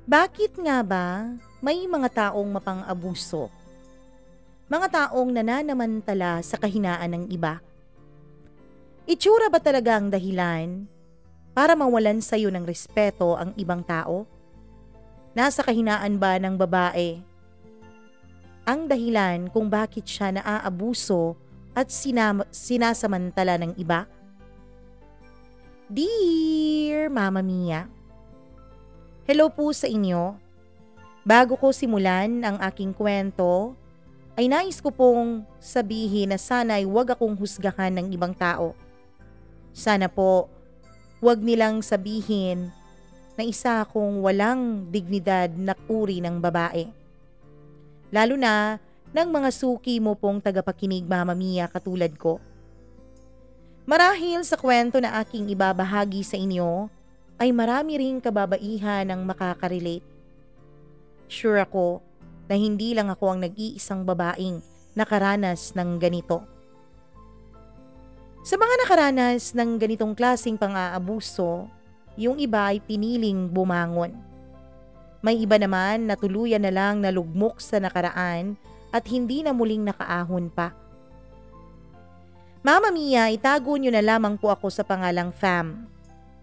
Bakit nga ba may mga taong mapang-abuso? Mga taong nananamantala sa kahinaan ng iba? Itsura ba talaga ang dahilan para mawalan sa'yo ng respeto ang ibang tao? Nasa kahinaan ba ng babae ang dahilan kung bakit siya naaabuso at sinasamantala ng iba? Dear Mama Mia, hello po sa inyo. Bago ko simulan ang aking kwento, ay nais ko pong sabihin na sana'y huwag akong husgahan ng ibang tao. Sana po, huwag nilang sabihin na isa akong walang dignidad na uri ng babae. Lalo na ng mga suki mo pong tagapakinig, Mama Mia, katulad ko. Marahil sa kwento na aking ibabahagi sa inyo, ay marami ring kababaihan ang makakarelate. Sure ako na hindi lang ako ang nag-iisang babaeng nakaranas ng ganito. Sa mga nakaranas ng ganitong klaseng pang-aabuso, yung iba ay piniling bumangon. May iba naman na tuluyan na lang nalugmok sa nakaraan at hindi na muling nakaahon pa. Mama Mia, itago nyo na lamang po ako sa pangalang Fam.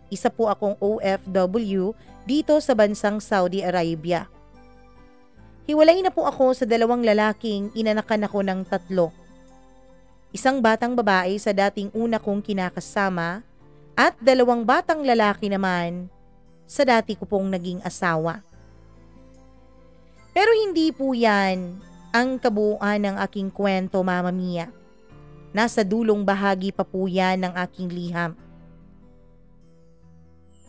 Isa po akong OFW dito sa bansang Saudi Arabia. Hiwalay na po ako sa dalawang lalaking inanakan ako ng 3. Isang batang babae sa dating una kong kinakasama at 2 batang lalaki naman sa dati ko pong naging asawa. Pero hindi po yan ang kabuuan ng aking kwento, Mama Mia. Nasa dulong bahagi pa po yan ng aking liham.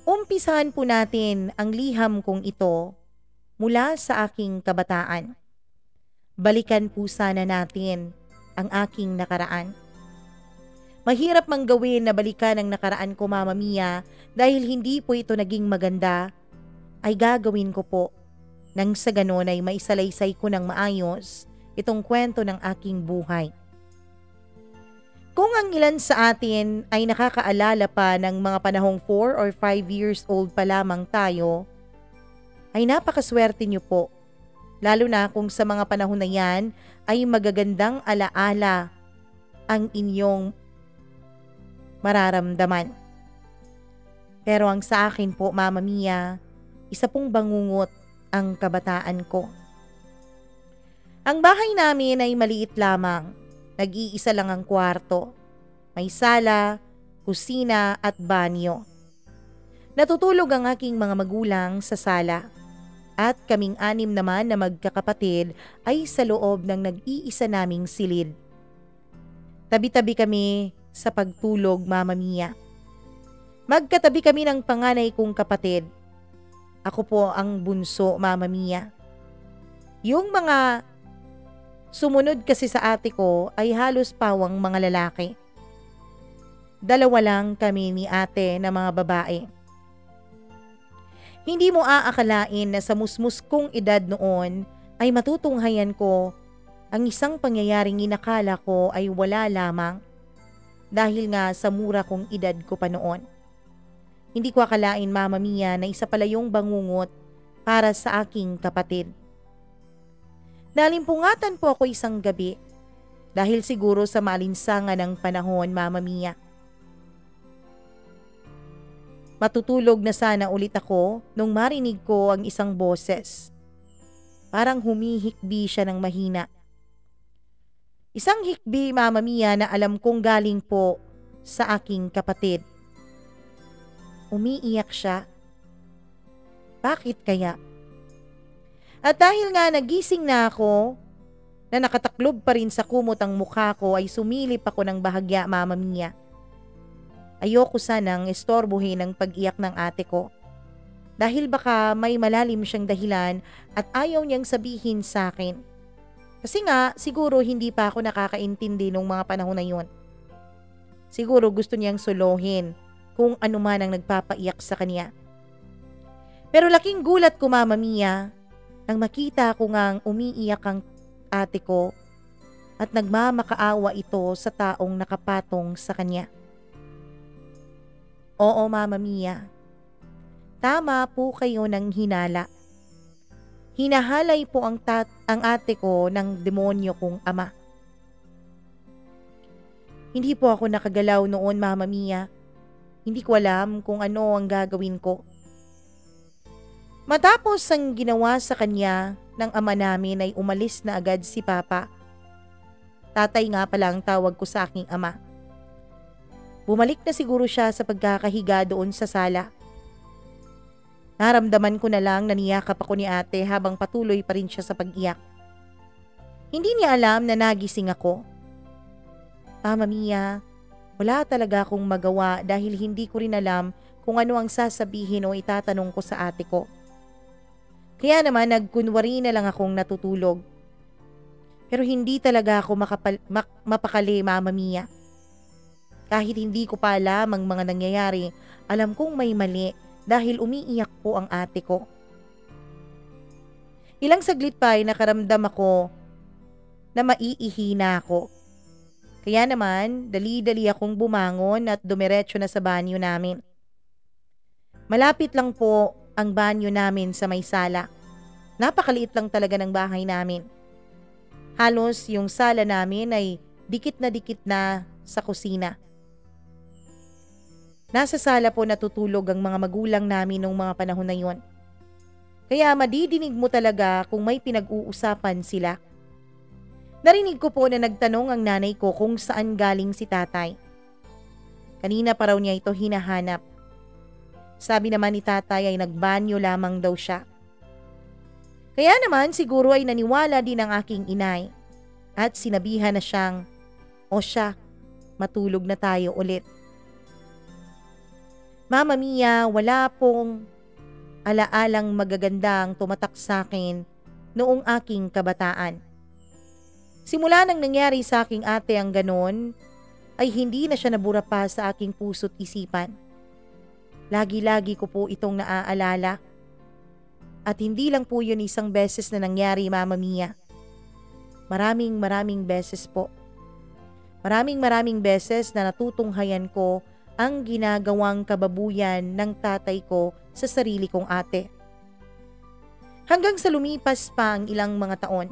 Umpisahan po natin ang liham kong ito mula sa aking kabataan. Balikan po sana natin ang aking nakaraan. Mahirap mang gawin na balikan ang nakaraan ko, Mama Mia, dahil hindi po ito naging maganda, ay gagawin ko po. Nang sa ganon ay maisalaysay ko ng maayos itong kwento ng aking buhay. Kung ang ilan sa atin ay nakakaalala pa ng mga panahong 4 or 5 years old pa lamang tayo, ay napakaswerte niyo po. Lalo na kung sa mga panahon na yan ay magagandang alaala ang inyong mararamdaman. Pero ang sa akin po, Mama Mia, isa pong bangungot ang kabataan ko. Ang bahay namin ay maliit lamang. Nag-iisa lang ang kwarto. May sala, kusina at banyo. Natutulog ang aking mga magulang sa sala. At kaming 6 naman na magkakapatid ay sa loob ng nag-iisa naming silid. Tabi-tabi kami sa pagtulog, Mama Mia. Magkatabi kami ng panganay kong kapatid. Ako po ang bunso, Mama Mia. Yung mga sumunod kasi sa ate ko ay halos pawang mga lalaki. 2 lang kami ni ate na mga babae. Hindi mo aakalain na sa musmus kong edad noon ay matutunghayan ko ang isang pangyayaring inakala ko ay wala lamang dahil nga sa mura kong edad ko pa noon. Hindi ko akalain, Mama Mia, na isa pala yung bangungot para sa aking kapatid. Nalimpungatan po ako isang gabi dahil siguro sa maalinsangan ng panahon, Mama Mia. Matutulog na sana ulit ako nung marinig ko ang isang boses. Parang humihikbi siya ng mahina. Isang hikbi, Mama Mia, na alam kong galing po sa aking kapatid. Umiiyak siya. Bakit kaya? At dahil nga nagising na ako, na nakataklob pa rin sa kumot ang mukha ko, ay sumilip ako ng bahagya, Mama Mia. Ayoko sanang estorbohin ang pag-iyak ng ate ko. Dahil baka may malalim siyang dahilan at ayaw niyang sabihin sa akin. Kasi nga, siguro hindi pa ako nakakaintindi nung mga panahon na yun. Siguro gusto niyang solohin kung ano man ang nagpapaiyak sa kanya. Pero laking gulat ko, Mama Mia, nang makita ko ngang umiiyak ang ate ko at nagmamakaawa ito sa taong nakapatong sa kanya. Oo, Mama Mia, tama po kayo ng hinala. Hinahalay po ang ate ko ng demonyo kong ama. Hindi po ako nakagalaw noon, Mama Mia. Hindi ko alam kung ano ang gagawin ko. Matapos ang ginawa sa kanya ng ama namin ay umalis na agad si Papa. Tatay nga pala ang tawag ko sa aking ama. Bumalik na siguro siya sa pagkakahiga doon sa sala. Naramdaman ko na lang na niyakap ako ni ate habang patuloy pa rin siya sa pag-iyak. Hindi niya alam na nagising ako. Mama Mia, wala talaga akong magawa dahil hindi ko rin alam kung ano ang sasabihin o itatanong ko sa ate ko. Kaya naman nagkunwari na lang akong natutulog. Pero hindi talaga ako mapakali, Mama Mia. Kahit hindi ko pa alam ang mga nangyayari, alam kong may mali dahil umiiyak po ang ate ko. Ilang saglit pa ay nakaramdam ako na maiihi na ako. Kaya naman, dali-dali akong bumangon at dumiretso na sa banyo namin. Malapit lang po ang banyo namin sa may sala. Napakaliit lang talaga ng bahay namin. Halos yung sala namin ay dikit na sa kusina. Nasa sala po natutulog ang mga magulang namin noong mga panahon na yon. Kaya madidinig mo talaga kung may pinag-uusapan sila. Narinig ko po na nagtanong ang nanay ko kung saan galing si tatay. Kanina pa raw niya ito hinahanap. Sabi naman ni tatay ay nagbanyo lamang daw siya. Kaya naman siguro ay naniwala din ang aking inay at sinabihan na siyang, "O siya, matulog na tayo ulit." Mama Mia, wala pong alaalang magagandang tumatak sa akin noong aking kabataan. Simula nang nangyari sa aking ate ang ganon, ay hindi na siya nabura pa sa aking puso't isipan. Lagi-lagi ko po itong naaalala. At hindi lang po yun isang beses na nangyari, Mama Mia. Maraming beses po. Maraming beses na natutunghayan ko ang ginagawang kababuyan ng tatay ko sa sarili kong ate. Hanggang sa lumipas pa ang ilang mga taon.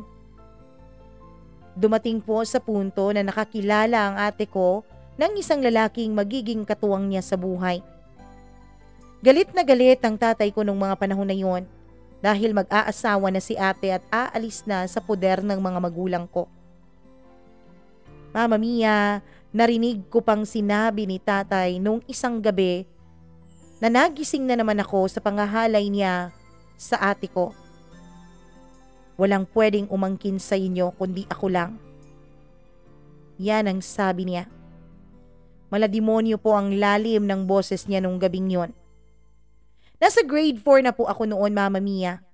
Dumating po sa punto na nakakilala ang ate ko ng isang lalaking magiging katuwang niya sa buhay. Galit na galit ang tatay ko nung mga panahon na yon dahil mag-aasawa na si ate at aalis na sa poder ng mga magulang ko. Mama Mia, narinig ko pang sinabi ni tatay nung isang gabi na nagising na naman ako sa pangahalay niya sa ate ko. Walang pwedeng umangkin sa inyo kundi ako lang. Yan ang sabi niya. Malademonyo po ang lalim ng boses niya nung gabing yon. Nasa grade 4 na po ako noon, Mama Mia.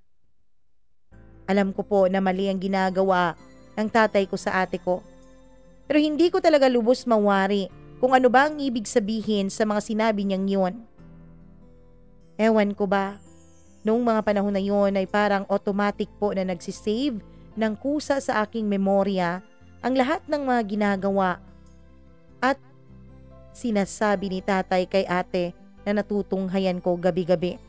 Alam ko po na mali ang ginagawa ng tatay ko sa ate ko. Pero hindi ko talaga lubos mawari kung ano ba ang ibig sabihin sa mga sinabi niyang yon. Ewan ko ba, noong mga panahon na yon ay parang automatic po na nagsisave ng kusa sa aking memorya ang lahat ng mga ginagawa at sinasabi ni tatay kay ate na natutunghayan ko gabi-gabi.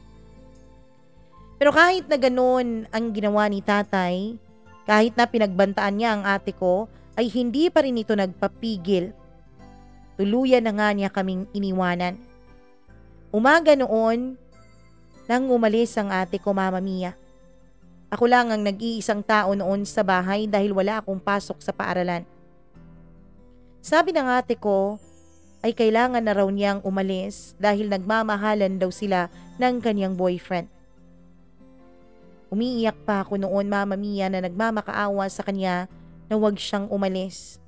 Pero kahit na ganoon ang ginawa ni tatay, kahit na pinagbantaan niya ang ate ko, ay hindi pa rin ito nagpapigil. Tuluyan na nga niya kaming iniwanan. Umaga noon, nang umalis ang ate ko, Mama Mia. Ako lang ang nag-iisang tao noon sa bahay dahil wala akong pasok sa paaralan. Sabi ng ate ko ay kailangan na raw niyang umalis dahil nagmamahalan daw sila ng kanyang boyfriend. Umiiyak pa ako noon, Mama Mia, na nagmamakaawa sa kanya na huwag siyang umalis.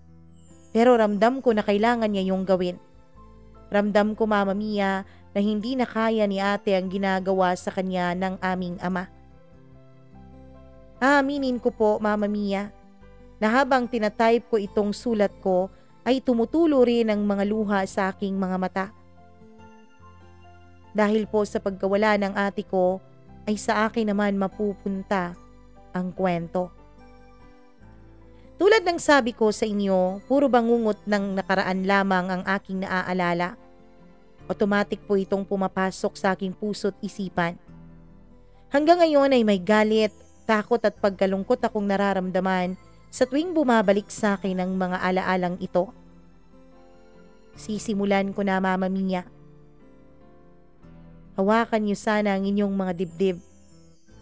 Pero ramdam ko na kailangan niya yung gawin. Ramdam ko, Mama Mia, na hindi na kaya ni ate ang ginagawa sa kanya ng aming ama. Aaminin ko po, Mama Mia, na habang tinatype ko itong sulat ko ay tumutulo rin ang mga luha sa aking mga mata. Dahil po sa pagkawala ng ate ko ay sa akin naman mapupunta ang kwento. Tulad ng sabi ko sa inyo, puro bangungot ng nakaraan lamang ang aking naaalala. Automatic po itong pumapasok sa aking puso't isipan. Hanggang ngayon ay may galit takot at pagkalungkot akong nararamdaman sa tuwing bumabalik sa akin ang mga alaalang ito. Sisimulan ko na, Mama Mia. Hawakan niyo sana ang inyong mga dibdib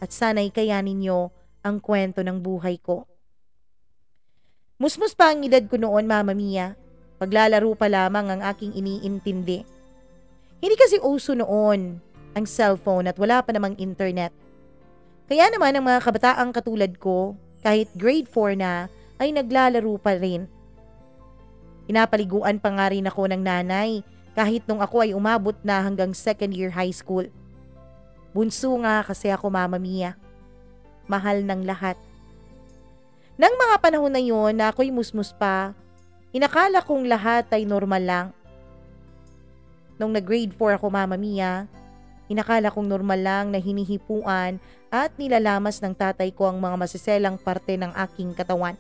at sana'y kayanin niyo ang kwento ng buhay ko. Musmus pa ang edad ko noon, Mama Mia. Paglalaro pa lamang ang aking iniintindi. Hindi kasi uso noon ang cellphone at wala pa namang internet. Kaya naman ang mga kabataang katulad ko, kahit grade 4 na, ay naglalaro pa rin. Pinapaliguan pa nga rin ako ng nanay kahit nung ako ay umabot na hanggang second year high school. Bunso nga kasi ako, Mama Mia. Mahal ng lahat. Nang mga panahon na yun na ako'y musmus pa, inakala kong lahat ay normal lang. Nung nag-grade 4 ako, Mama Mia, inakala kong normal lang na hinihipuan at nilalamas ng tatay ko ang mga masiselang parte ng aking katawan.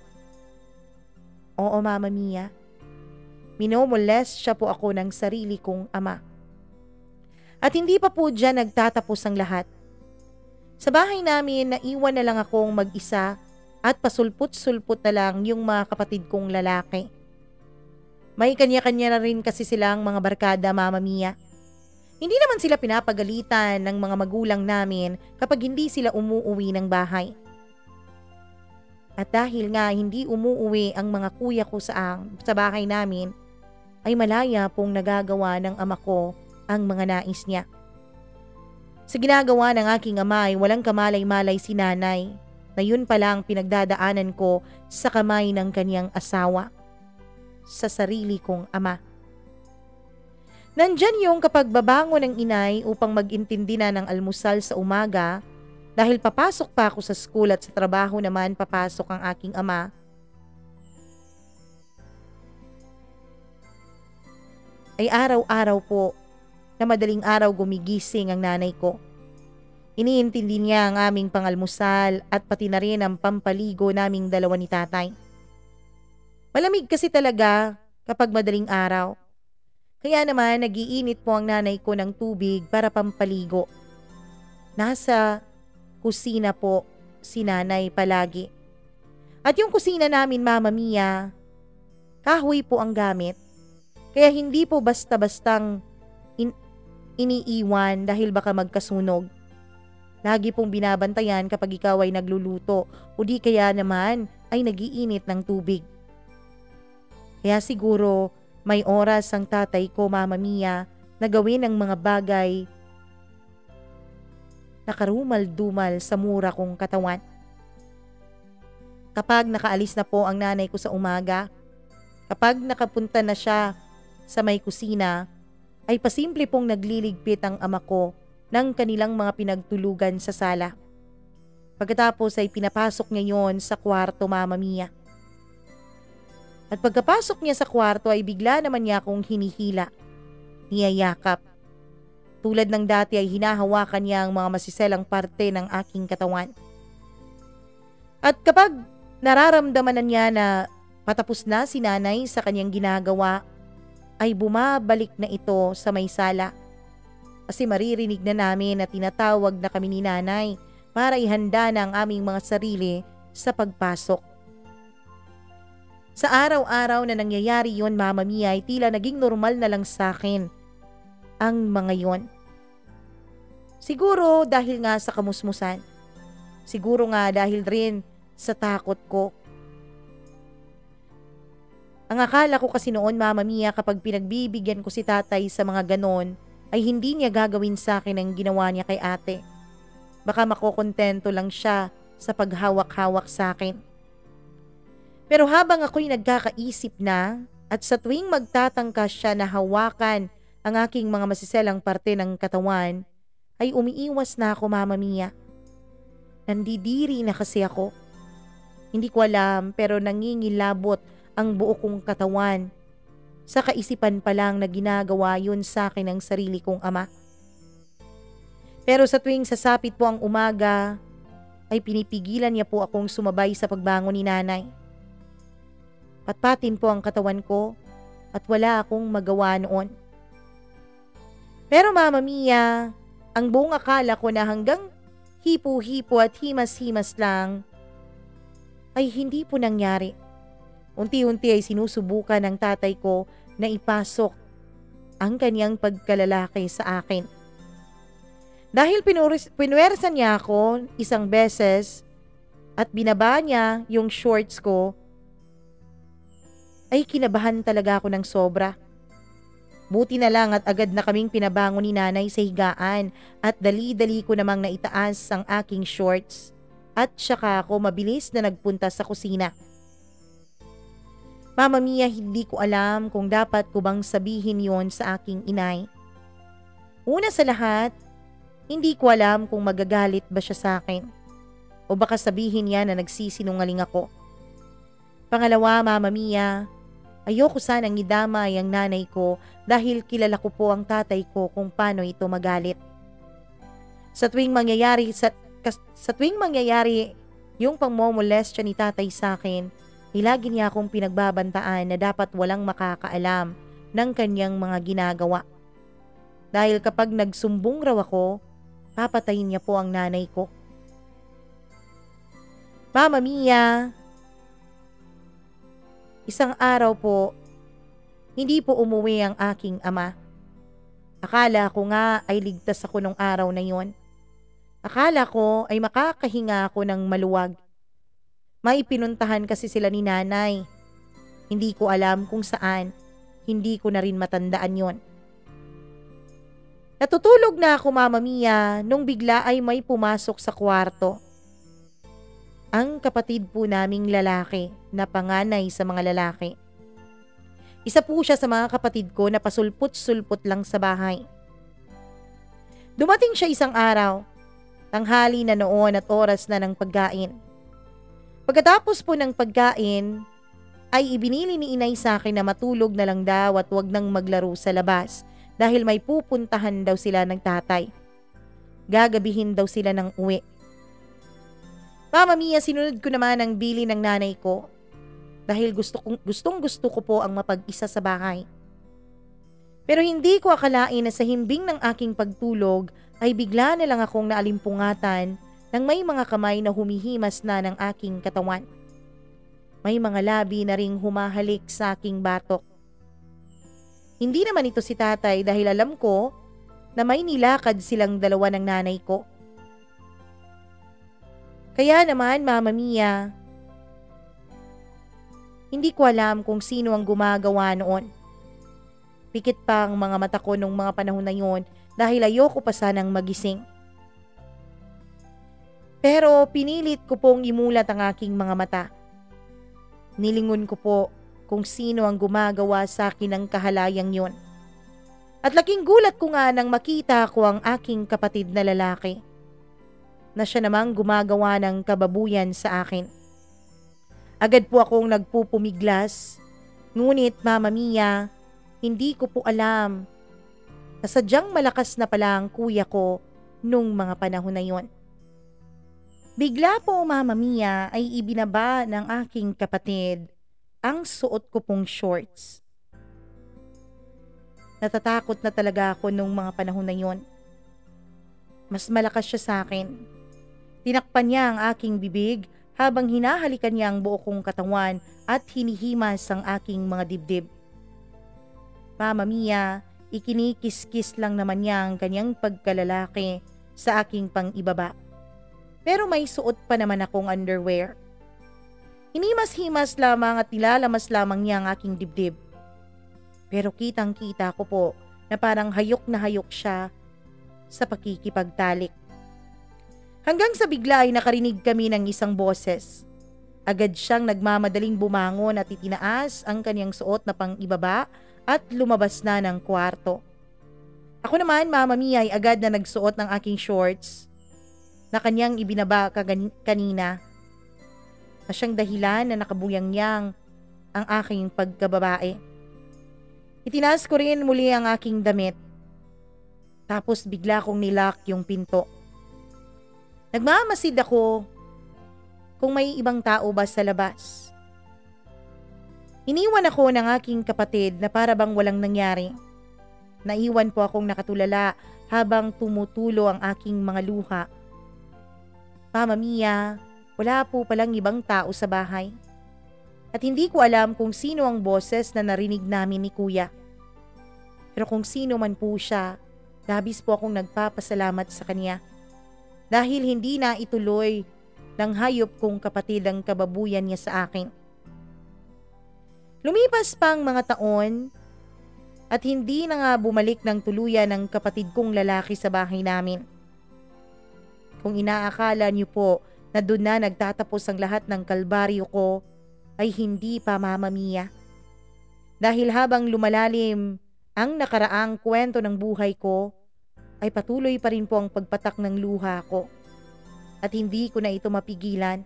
Oo, Mama Mia. Minomolest siya po ako ng sarili kong ama. At hindi pa po dyan nagtatapos ang lahat. Sa bahay namin, naiwan na lang akong mag-isa at pasulput-sulput na lang yung mga kapatid kong lalaki. May kanya-kanya na rin kasi silang mga barkada, Mama Mia. Hindi naman sila pinapagalitan ng mga magulang namin kapag hindi sila umuuwi ng bahay. At dahil nga hindi umuuwi ang mga kuya ko sa bahay namin, ay malaya pong nagagawa ng ama ko ang mga nais niya. Sa ginagawa ng aking ama ay walang kamalay-malay si nanay na yun pala ang pinagdadaanan ko sa kamay ng kanyang asawa, sa sarili kong ama. Nandyan yung kapag babango ng inay upang mag-intindi na ng almusal sa umaga dahil papasok pa ako sa school at sa trabaho naman papasok ang aking ama. Ay araw-araw po na madaling araw gumigising ang nanay ko. Iniintindi niya ang aming pangalmusal at pati na rin ang pampaligo naming dalawa ni tatay. Malamig kasi talaga kapag madaling araw. Kaya naman nagiinit po ang nanay ko ng tubig para pampaligo. Nasa kusina po si nanay palagi. At yung kusina namin, Mama Mia, kahoy po ang gamit. Kaya hindi po basta-bastang iniiwan dahil baka magkasunog. Lagi pong binabantayan kapag ikaw ay nagluluto o di kaya naman ay nagiinit ng tubig. Kaya siguro may oras ang tatay ko, Mama Mia, na gawin ang mga bagay na karumal-dumal sa mura kong katawan. Kapag nakaalis na po ang nanay ko sa umaga, kapag nakapunta na siya sa may kusina, ay pasimple pong nagliligpit ang ama ko ng kanilang mga pinagtulugan sa sala. Pagkatapos ay pinapasok niya yon sa kwarto, Mama Mia. At pagkapasok niya sa kwarto ay bigla naman niya akong hinihila, niyayakap. Tulad ng dati ay hinahawakan niya ang mga masiselang parte ng aking katawan. At kapag nararamdaman na niya na patapos na si nanay sa kanyang ginagawa, ay bumabalik na ito sa may sala. Kasi maririnig na namin na tinatawag na kami ni nanay para ihanda na ang aming mga sarili sa pagpasok. Sa araw-araw na nangyayari yon, Mama Mia, ay tila naging normal na lang sa akin ang mga yon. Siguro dahil nga sa kamusmusan. Siguro nga dahil rin sa takot ko. Ang akala ko kasi noon, Mama Mia, kapag pinagbibigyan ko si tatay sa mga ganon, ay hindi niya gagawin sa akin ang ginawa niya kay ate. Baka makokontento lang siya sa paghawak-hawak sa akin. Pero habang ako'y nagkakaisip na at sa tuwing magtatangka siya na hawakan ang aking mga masiselang parte ng katawan, ay umiiwas na ako, Mama Mia. Nandidiri na kasi ako. Hindi ko alam pero nangingilabot ang buo kong katawan. Sa kaisipan pa lang na ginagawa yun sa akin ng sarili kong ama. Pero sa tuwing sasapit po ang umaga, ay pinipigilan niya po akong sumabay sa pagbangon ni nanay. Patpatin po ang katawan ko at wala akong magawa noon. Pero Mama Mia, ang buong akala ko na hanggang hipo-hipo at himas-himas lang ay hindi po nangyari. Unti-unti ay sinusubukan ng tatay ko na ipasok ang kanyang pagkalalaki sa akin. Dahil pinuwersa niya ako isang beses at binaba niya yung shorts ko, ay kinabahan talaga ako ng sobra. Buti na lang at agad na kaming pinabangon ni nanay sa higaan at dali-dali ko namang naitaas ang aking shorts at saka ako mabilis na nagpunta sa kusina. Mama Mia, hindi ko alam kung dapat ko bang sabihin yon sa aking inay. Una sa lahat, hindi ko alam kung magagalit ba siya sa akin o baka sabihin niya na nagsisinungaling ako. Pangalawa, Mama Mia, ayoko sanang idamay ang nanay ko dahil kilala ko po ang tatay ko kung paano ito magalit. Sa tuwing mangyayari yung pangmomolestya ni tatay sa akin, lagi niya akong pinagbabantaan na dapat walang makakaalam ng kanyang mga ginagawa. Dahil kapag nagsumbong raw ako, papatayin niya po ang nanay ko. Mama Mia, isang araw po, hindi po umuwi ang aking ama. Akala ko nga ay ligtas ako nung araw na yon. Akala ko ay makakahinga ako ng maluwag. May pinuntahan kasi sila ni nanay. Hindi ko alam kung saan. Hindi ko na rin matandaan yon. Natutulog na ako, Mama Mia, nung bigla ay may pumasok sa kwarto. Ang kapatid po naming lalaki na panganay sa mga lalaki. Isa po siya sa mga kapatid ko na pasulput-sulput lang sa bahay. Dumating siya isang araw. Tanghali na noon at oras na ng pagkain. Pagkatapos po ng pagkain, ay ibinili ni inay sa akin na matulog na lang daw at wag nang maglaro sa labas dahil may pupuntahan daw sila ng tatay. Gagabihin daw sila ng uwi. Mama Mia, sinunod ko naman ang bili ng nanay ko dahil gustong gusto ko po ang mapag-isa sa bahay. Pero hindi ko akalain na sa himbing ng aking pagtulog ay bigla na lang akong naalimpungatan nang may mga kamay na humihimas na ng aking katawan. May mga labi na ring humahalik sa aking batok. Hindi naman ito si tatay dahil alam ko na may nilakad silang dalawa ng nanay ko. Kaya naman, Mama Mia, hindi ko alam kung sino ang gumagawa noon. Pikit pa ang mga mata ko nung mga panahon na yon dahil ayoko pa sanang magising. Pero pinilit ko pong imulat ang aking mga mata. Nilingon ko po kung sino ang gumagawa sa akin ng kahalayang yon. At laking gulat ko nga nang makita ko ang aking kapatid na lalaki, na siya namang gumagawa ng kababuyan sa akin. Agad po akong nagpupumiglas, ngunit Mama Mia, hindi ko po alam na sadyang malakas na pala ang kuya ko nung mga panahon na yon. Bigla po, Mama Mia, ay ibinaba ng aking kapatid ang suot ko pong shorts. Natatakot na talaga ako nung mga panahon na yon. Mas malakas siya sa akin. Tinakpan niya ang aking bibig habang hinahalikan niya ang buo kong katawan at hinihimas ang aking mga dibdib. Mama Mia, ikinikiskis lang naman niya ang kanyang pagkalalaki sa aking pang-ibaba. Pero may suot pa naman akong underwear. Hinimas-himas lamang at nilalamas lamang niya ang aking dibdib. Pero kitang-kita ko po na parang hayok na hayok siya sa pakikipagtalik. Hanggang sa bigla ay nakarinig kami ng isang boses. Agad siyang nagmamadaling bumangon at itinaas ang kanyang suot na pang-ibaba at lumabas na ng kwarto. Ako naman, Mama Mia, ay agad na nagsuot ng aking shorts na kanyang ibinaba kanina, na siyang dahilan na nakabuyangyang ang aking pagkababae. Itinaas ko rin muli ang aking damit. Tapos bigla kong nilock yung pinto. Nagmamasid ako kung may ibang tao ba sa labas. Iniwan ako ng aking kapatid na para bang walang nangyari. Naiwan po akong nakatulala habang tumutulo ang aking mga luha. Mama Mia, wala po palang ibang tao sa bahay. At hindi ko alam kung sino ang boses na narinig namin ni Kuya. Pero kung sino man po siya, labis po akong nagpapasalamat sa kanya. Dahil hindi na ituloy ng hayop kong kapatid ang kababuyan niya sa akin. Lumipas pang mga taon at hindi na nga bumalik ng tuluyan ng kapatid kong lalaki sa bahay namin. Kung inaakala niyo po na doon na nagtatapos ang lahat ng kalbaryo ko, ay hindi pa, Mama Mia. Dahil habang lumalalim ang nakaraang kwento ng buhay ko, ay patuloy pa rin po ang pagpatak ng luha ko. At hindi ko na ito mapigilan.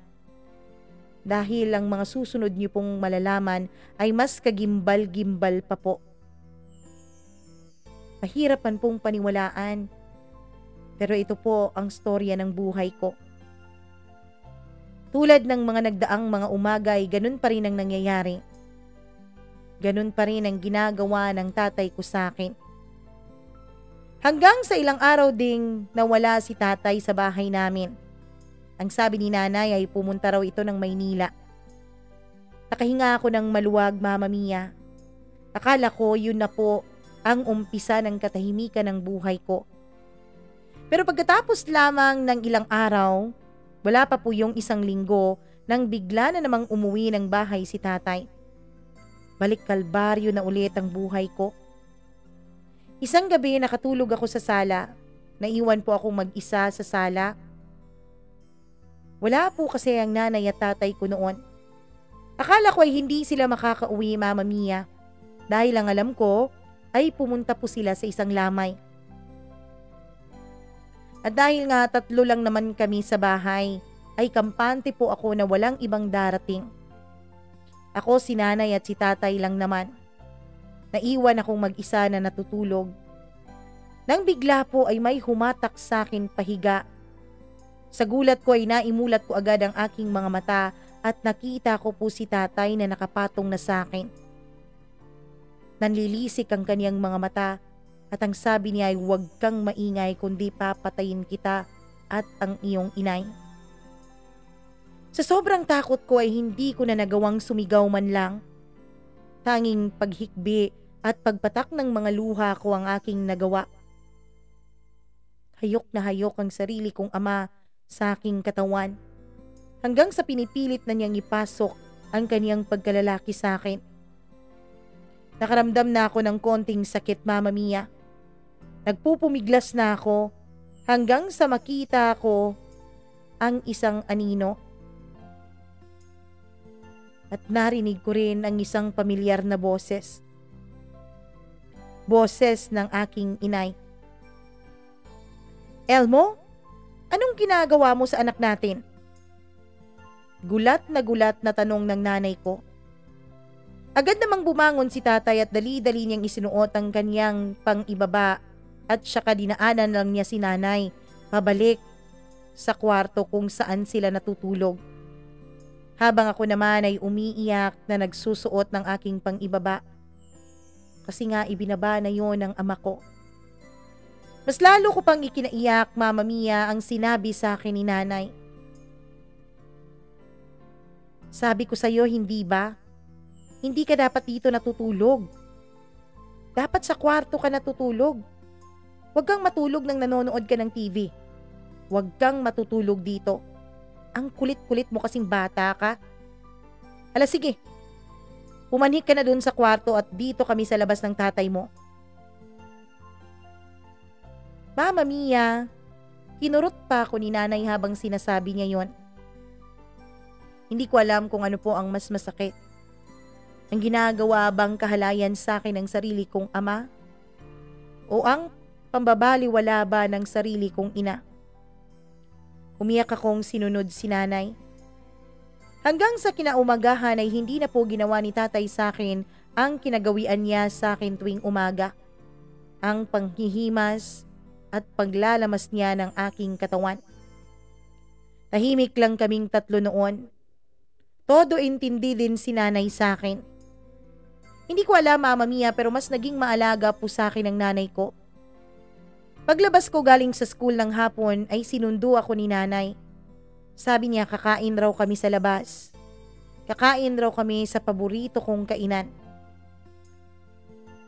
Dahil ang mga susunod niyo pong malalaman ay mas kagimbal-gimbal pa po. Mahirapan pong paniwalaan. Pero ito po ang storya ng buhay ko. Tulad ng mga nagdaang mga umaga ay ganun pa rin ang nangyayari. Ganun pa rin ang ginagawa ng tatay ko sa akin. Hanggang sa ilang araw ding nawala si tatay sa bahay namin. Ang sabi ni nanay ay pumunta raw ito ng Maynila. Nakahinga ako ng maluwag, Mama Mia. Akala ko yun na po ang umpisa ng katahimikan ng buhay ko. Pero pagkatapos lamang ng ilang araw, wala pa po yung isang linggo nang bigla na namang umuwi ng bahay si tatay. Balik kalbaryo na ulit ang buhay ko. Isang gabi nakatulog ako sa sala. Naiwan po akong mag-isa sa sala. Wala po kasi ang nanay at tatay ko noon. Akala ko ay hindi sila makakauwi, Mama Mia. Dahil ang alam ko ay pumunta po sila sa isang lamay. At dahil nga 3 lang naman kami sa bahay, ay kampante po ako na walang ibang darating. Ako, si nanay at si tatay lang naman. Naiwan akong mag-isa na natutulog. Nang bigla po ay may humatak sa akin pahiga. Sa gulat ko ay naimulat ko agad ang aking mga mata at nakita ko po si tatay na nakapatong na sa akin. Nanlilisik ang kaniyang mga mata. At ang sabi niya ay huwag kang maingay kundi papatayin kita at ang iyong inay. Sa sobrang takot ko ay hindi ko na nagawang sumigaw man lang. Tanging paghikbi at pagpatak ng mga luha ko ang aking nagawa. Hayok na hayok ang sarili kong ama sa aking katawan. Hanggang sa pinipilit na niyang ipasok ang kaniyang pagkalalaki sa akin. Nakaramdam na ako ng konting sakit, Mama Mia. Nagpupumiglas na ako hanggang sa makita ko ang isang anino. At narinig ko rin ang isang pamilyar na boses. Boses ng aking inay. Elmo, anong ginagawa mo sa anak natin? Gulat na tanong ng nanay ko. Agad namang bumangon si tatay at dali-dali niyang isinuot ang kanyang pang-ibaba. At saka dinaanan lang niya si nanay pabalik sa kwarto kung saan sila natutulog. Habang ako naman ay umiiyak na nagsusuot ng aking pang-ibaba. Kasi nga ibinaba na yon ng ama ko. Mas lalo ko pang ikinaiyak, Mama Mia, ang sinabi sa akin ni nanay. Sabi ko sa'yo, hindi ba? Hindi ka dapat dito natutulog. Dapat sa kwarto ka natutulog. Huwag kang matulog nang nanonood ka ng TV. Huwag kang matutulog dito. Ang kulit-kulit mo kasing bata ka. Ala sige, pumanhik ka na dun sa kwarto at dito kami sa labas ng tatay mo. Mama Mia, kinurot pa ako ni nanay habang sinasabi niya yon. Hindi ko alam kung ano po ang mas masakit. Ang ginagawa bang kahalayan sa akin ng sarili kong ama? O ang pambabaliwala ba ng sarili kong ina? Umiyak akong sinunod si nanay. Hanggang sa kinaumagahan ay hindi na po ginawa ni tatay sa akin ang kinagawian niya sa akin tuwing umaga. Ang panghihimas at paglalamas niya ng aking katawan. Tahimik lang kaming 3 noon. Todo intindi din si nanay sa akin. Hindi ko alam, Mama Mia, pero mas naging maalaga po sa akin ang nanay ko. Paglabas ko galing sa school ng hapon ay sinundo ako ni nanay. Sabi niya kakain raw kami sa labas. Kakain raw kami sa paborito kong kainan.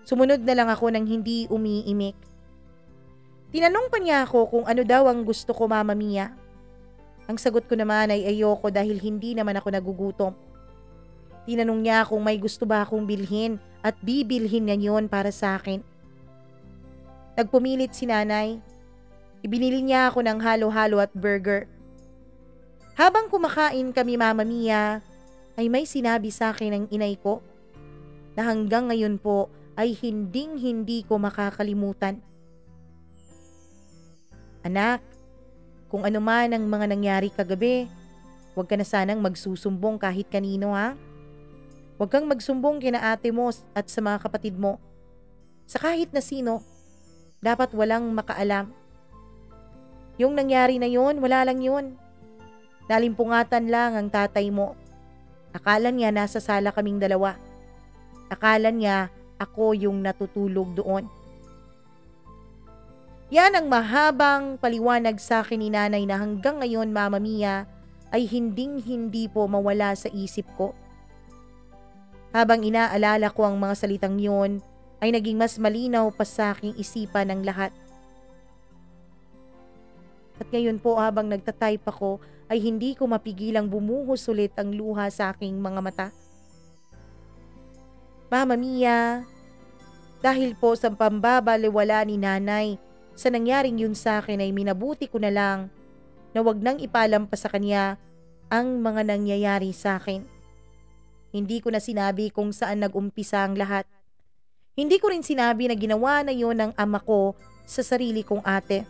Sumunod na lang ako ng hindi umiimik. Tinanong pa niya ako kung ano daw ang gusto ko, Mama Mia. Ang sagot ko naman ay ayoko dahil hindi naman ako nagugutom. Tinanong niya kung may gusto ba akong bilhin at bibilhin niya yon para sa akin. Nagpumilit si nanay. Ibinili niya ako ng halo-halo at burger. Habang kumakain kami, Mama Mia, ay may sinabi sa akin ng inay ko na hanggang ngayon po ay hinding-hindi ko makakalimutan. Anak, kung ano man ang mga nangyari kagabi, huwag ka na sanang magsusumbong kahit kanino, ha? Huwag kang magsumbong kina ate mo at sa mga kapatid mo. Sa kahit na sino, dapat walang makaalam. Yung nangyari na yon, wala lang yun. Nalimpungatan lang ang tatay mo. Akala niya nasa sala kaming dalawa. Akala niya ako yung natutulog doon. Yan ang mahabang paliwanag sa akin ni nanay na hanggang ngayon, Mama Mia, ay hinding-hindi po mawala sa isip ko. Habang inaalala ko ang mga salitang yon, ay naging mas malinaw pa sa aking isipan ng lahat. At ngayon po habang nagtatype ako, ay hindi ko mapigilang bumuhos ulit ang luha sa aking mga mata. Mama Mia, dahil po sa pambabaliwala ni nanay, sa nangyaring yun sa akin ay minabuti ko na lang na wag nang ipalampas sa kanya ang mga nangyayari sa akin. Hindi ko na sinabi kung saan nag-umpisa ang lahat. Hindi ko rin sinabi na ginawa na yon ng ama ko sa sarili kong ate.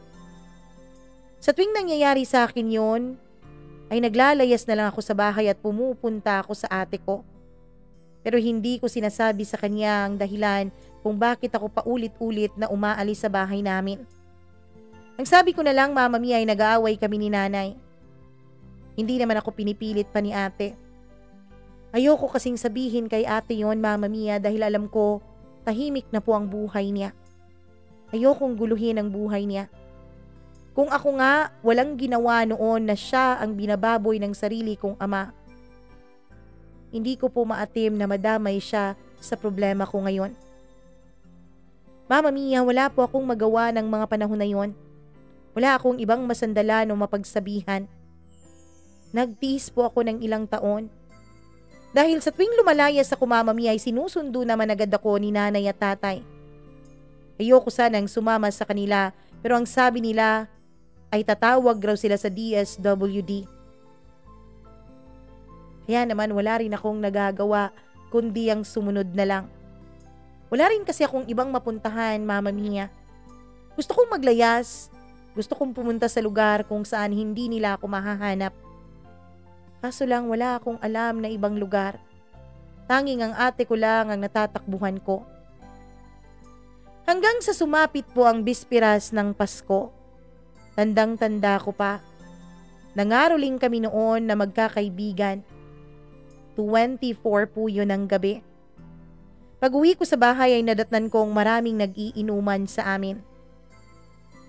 Sa tuwing nangyayari sa akin yon, ay naglalayas na lang ako sa bahay at pumupunta ako sa ate ko. Pero hindi ko sinasabi sa kanya ang dahilan kung bakit ako paulit-ulit na umaalis sa bahay namin. Ang sabi ko na lang, Mama Mia, ay nag-aaway kami ni nanay. Hindi naman ako pinipilit pa ni ate. Ayoko kasing sabihin kay ate yon, Mama Mia, dahil alam ko tahimik na po ang buhay niya. Ayokong guluhin ang buhay niya. Kung ako nga walang ginawa noon na siya ang binababoy ng sarili kong ama, hindi ko po maatim na madamay siya sa problema ko ngayon. Mama Mia, wala po akong magawa ng mga panahon na yon. Wala akong ibang masandalan o mapagsabihan. Nagtiis po ako ng ilang taon. Dahil sa tuwing lumalayas ako, Mama Mia, ay sinusundo naman agad ako ni nanay at tatay. Ayoko sanang sumama sa kanila, pero ang sabi nila ay tatawag raw sila sa DSWD. Kaya naman wala rin akong nagagawa kundi ang sumunod na lang. Wala rin kasi akong ibang mapuntahan, Mama Mia. Gusto kong maglayas. Gusto kong pumunta sa lugar kung saan hindi nila ako mahahanap. Kaso lang wala akong alam na ibang lugar. Tanging ang ate ko lang ang natatakbuhan ko. Hanggang sa sumapit po ang bispiras ng Pasko. Tandang-tanda ko pa. Nangaroling kami noon na magkakaibigan. 24 po yun ang gabi. Pag-uwi ko sa bahay ay nadatnan kong maraming nag-iinuman sa amin.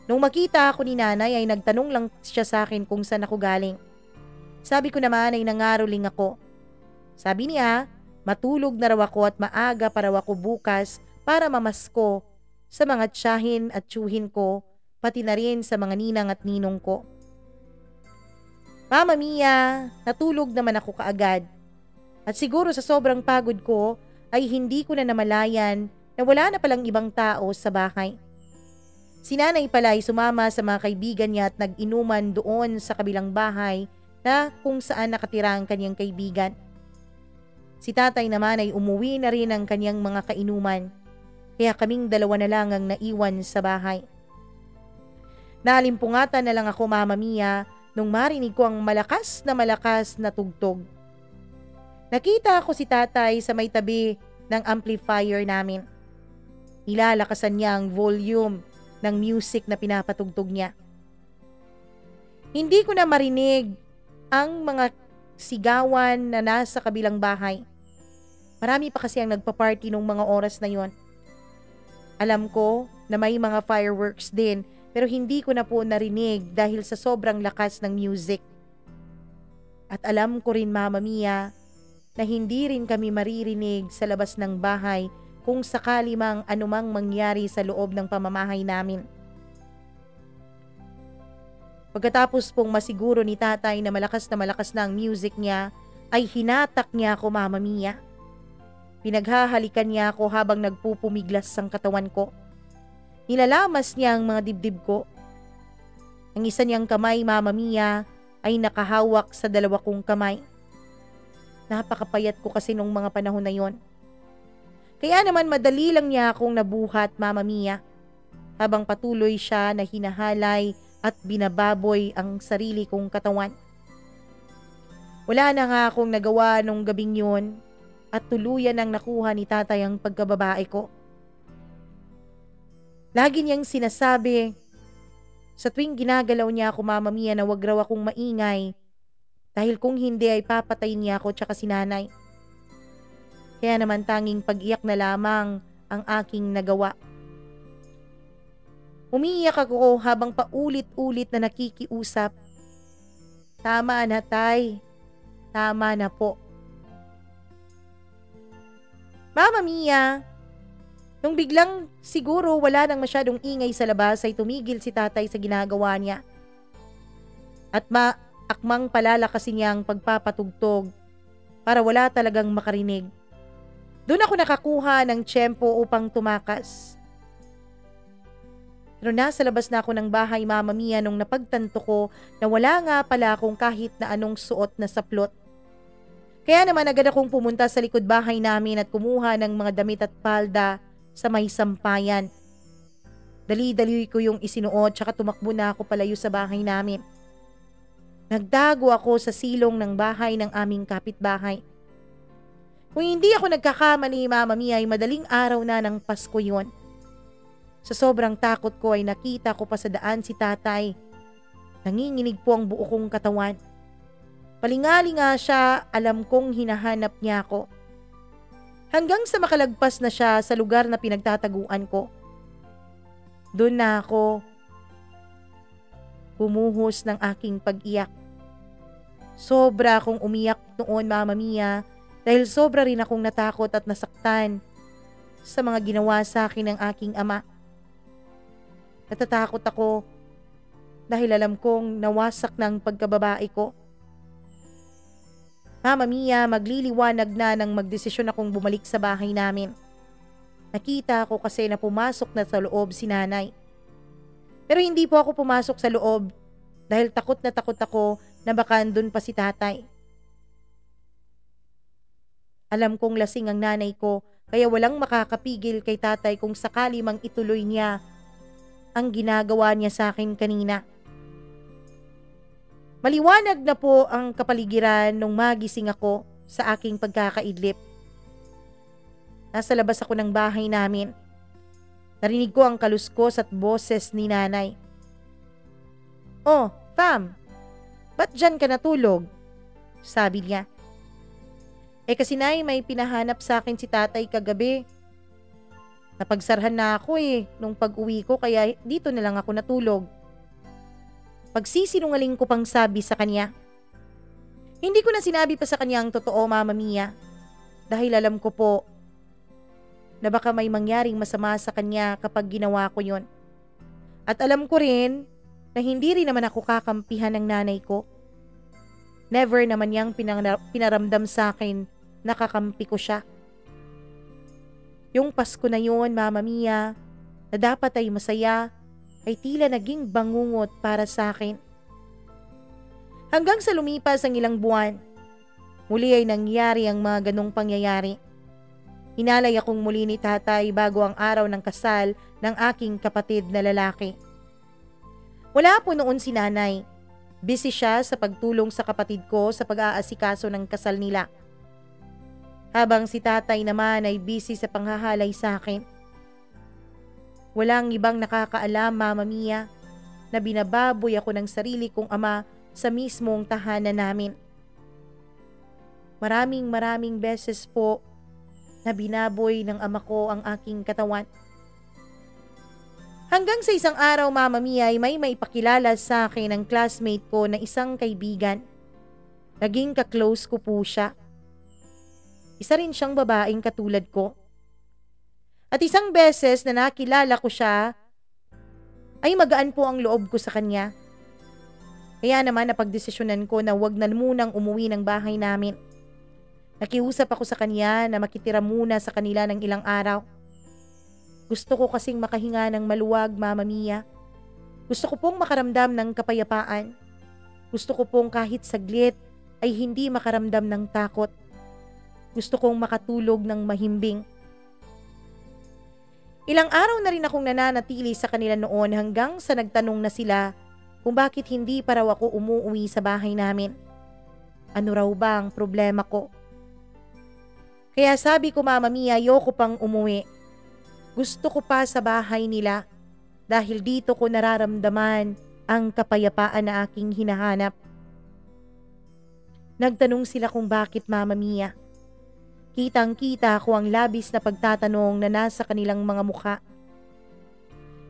Nung makita ako ni nanay ay nagtanong lang siya sa akin kung saan ako galing. Sabi ko naman ay nangaroling ako. Sabi niya, matulog na raw ako at maaga pa raw ako bukas para mamasko sa mga tiyahin at tiyuhin ko, pati na rin sa mga ninang at ninong ko. Mama Mia, natulog naman ako kaagad. At siguro sa sobrang pagod ko ay hindi ko na namalayan na wala na palang ibang tao sa bahay. Si nanay pala ay sumama sa mga kaibigan niya at nag-inuman doon sa kabilang bahay na kung saan nakatira ang kanyang kaibigan. Si tatay naman ay umuwi na rin ang kanyang mga kainuman, kaya kaming dalawa na lang ang naiwan sa bahay. Nalimpungatan na lang ako, Mama Mia, nung marinig ko ang malakas na tugtog. Nakita ko si tatay sa may tabi ng amplifier namin. Nilalakasan niya ang volume ng music na pinapatugtog niya. Hindi ko na marinig ang mga sigawan na nasa kabilang bahay. Marami pa kasi ang nagpa-party nung mga oras na yon. Alam ko na may mga fireworks din pero hindi ko na po narinig dahil sa sobrang lakas ng music. At alam ko rin, Mama Mia, na hindi rin kami maririnig sa labas ng bahay kung sakali mang anumang mangyari sa loob ng pamamahay namin. Pagkatapos pong masiguro ni tatay na malakas na ang music niya, ay hinatak niya ako, Mama Mia. Pinaghahalikan niya ako habang nagpupumiglas ang katawan ko. Nilalamas niya ang mga dibdib ko. Ang isa niyang kamay, Mama Mia, ay nakahawak sa dalawa kong kamay. Napakapayat ko kasi nung mga panahon na yon. Kaya naman madali lang niya akong nabuhat, Mama Mia, habang patuloy siya na hinahalay at binababoy ang sarili kong katawan. Wala na nga akong nagawa nung gabing yun at tuluyan ang nakuha ni tatay ang pagkababae ko. Lagi niyang sinasabi sa tuwing ginagalaw niya ako, Mama Mia, na wag raw akong maingay dahil kung hindi ay papatayin niya ako tsaka si nanay. Kaya naman tanging pag-iyak na lamang ang aking nagawa. Umiiyak ako habang paulit-ulit na nakikiusap. Tama na, tay. Tama na po. Mama Mia, nung biglang siguro wala nang masyadong ingay sa labas ay tumigil si tatay sa ginagawa niya. At akmang palalakasin niya ang pagpapatugtog para wala talagang makarinig. Doon ako nakakuha ng tiyempo upang tumakas. Pero nasa labas na ako ng bahay, Mama Mia, nung napagtanto ko na wala nga pala akong kahit na anong suot na saplot. Kaya naman agad akong pumunta sa likod bahay namin at kumuha ng mga damit at palda sa may sampayan. Dali-dali ko yung isinuot tsaka tumakbo na ako palayo sa bahay namin. Nagdago ako sa silong ng bahay ng aming kapitbahay. Kung hindi ako nagkakamali, Mama Mia, ay madaling araw na ng Pasko yun. Sa sobrang takot ko ay nakita ko pa sa daan si tatay. Nanginginig po ang buo kong katawan. Palingali nga siya, alam kong hinahanap niya ako. Hanggang sa makalagpas na siya sa lugar na pinagtataguan ko. Doon na ako bumuhos ng aking pag-iyak. Sobra akong umiyak noon, Mama Mia, dahil sobra rin akong natakot at nasaktan sa mga ginawa sa akin ng aking ama. Natatakot ako dahil alam kong nawasak ng pagkababae ko. Mama Mia, magliliwanag na nang magdesisyon akong bumalik sa bahay namin. Nakita ko kasi na pumasok na sa loob si nanay. Pero hindi po ako pumasok sa loob dahil takot na takot ako na baka andun pa si tatay. Alam kong lasing ang nanay ko kaya walang makakapigil kay tatay kung sakali mang ituloy niya ang ginagawa niya sa akin kanina. Maliwanag na po ang kapaligiran nung magising ako sa aking pagkakaidlip. Nasa labas ako ng bahay namin. Narinig ko ang kaluskos at boses ni nanay. "Oh, Pam, ba't dyan ka natulog?" sabi niya. Kasi nay, may pinahanap sa akin si tatay kagabi. Napagsarhan na ako nung pag-uwi ko kaya dito na lang ako natulog. Pagsisinungaling ko pang sabi sa kanya. Hindi ko na sinabi pa sa kanya ang totoo, Mama Mia, dahil alam ko po na baka may mangyaring masama sa kanya kapag ginawa ko yon. At alam ko rin na hindi rin naman ako kakampihan ng nanay ko. Never naman niyang pinaramdam sa akin na kakampi ko siya. Yung Pasko na yun, Mama Mia, na dapat ay masaya, ay tila naging bangungot para sa akin. Hanggang sa lumipas ang ilang buwan, muli ay nangyari ang mga ganong pangyayari. Hinalay akong muli ni tatay bago ang araw ng kasal ng aking kapatid na lalaki. Wala po noon si nanay. Busy siya sa pagtulong sa kapatid ko sa pag-aasikaso ng kasal nila. Habang si tatay naman ay busy sa panghahalay sa akin. Walang ibang nakakaalam, Mama Mia, na binababoy ako ng sarili kong ama sa mismong tahanan namin. Maraming beses po na binaboy ng ama ko ang aking katawan. Hanggang sa isang araw, Mama Mia, ay may maipakilala sa akin ang classmate ko na isang kaibigan. Naging ka-close ko po siya. Isa rin siyang babaeng katulad ko. At isang beses na nakilala ko siya, ay magaan po ang loob ko sa kanya. Kaya naman napagdesisyonan ko na wag na munang umuwi ng bahay namin. Nakiusap ako sa kanya na makitira muna sa kanila ng ilang araw. Gusto ko kasing makahinga ng maluwag, Mama Mia. Gusto ko pong makaramdam ng kapayapaan. Gusto ko pong kahit saglit ay hindi makaramdam ng takot. Gusto kong makatulog ng mahimbing. Ilang araw na rin akong nananatili sa kanila noon hanggang sa nagtanong na sila kung bakit hindi pa raw ako umuwi sa bahay namin. Ano raw ba ang problema ko? Kaya sabi ko, Mama Mia, ayoko pang umuwi. Gusto ko pa sa bahay nila dahil dito ko nararamdaman ang kapayapaan na aking hinahanap. Nagtanong sila kung bakit, Mama Mia. Kitang-kita ko ang labis na pagtatanong na nasa kanilang mga mukha.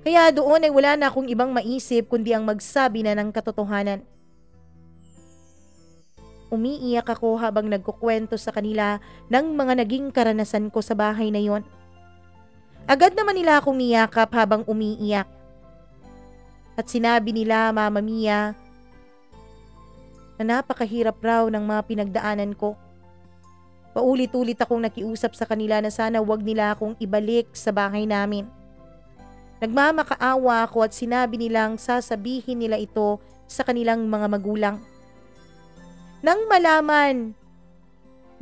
Kaya doon ay wala na akong ibang maisip kundi ang magsabi na ng katotohanan. Umiiyak ako habang nagkukwento sa kanila ng mga naging karanasan ko sa bahay na yon. Agad naman nila akong niyakap habang umiiyak. At sinabi nila, Mama Mia, na napakahirap raw ng mga pinagdaanan ko. Paulit-ulit akong nakiusap sa kanila na sana wag nila akong ibalik sa bahay namin. Nagmamakaawa ako at sinabi nilang sasabihin nila ito sa kanilang mga magulang. Nang malaman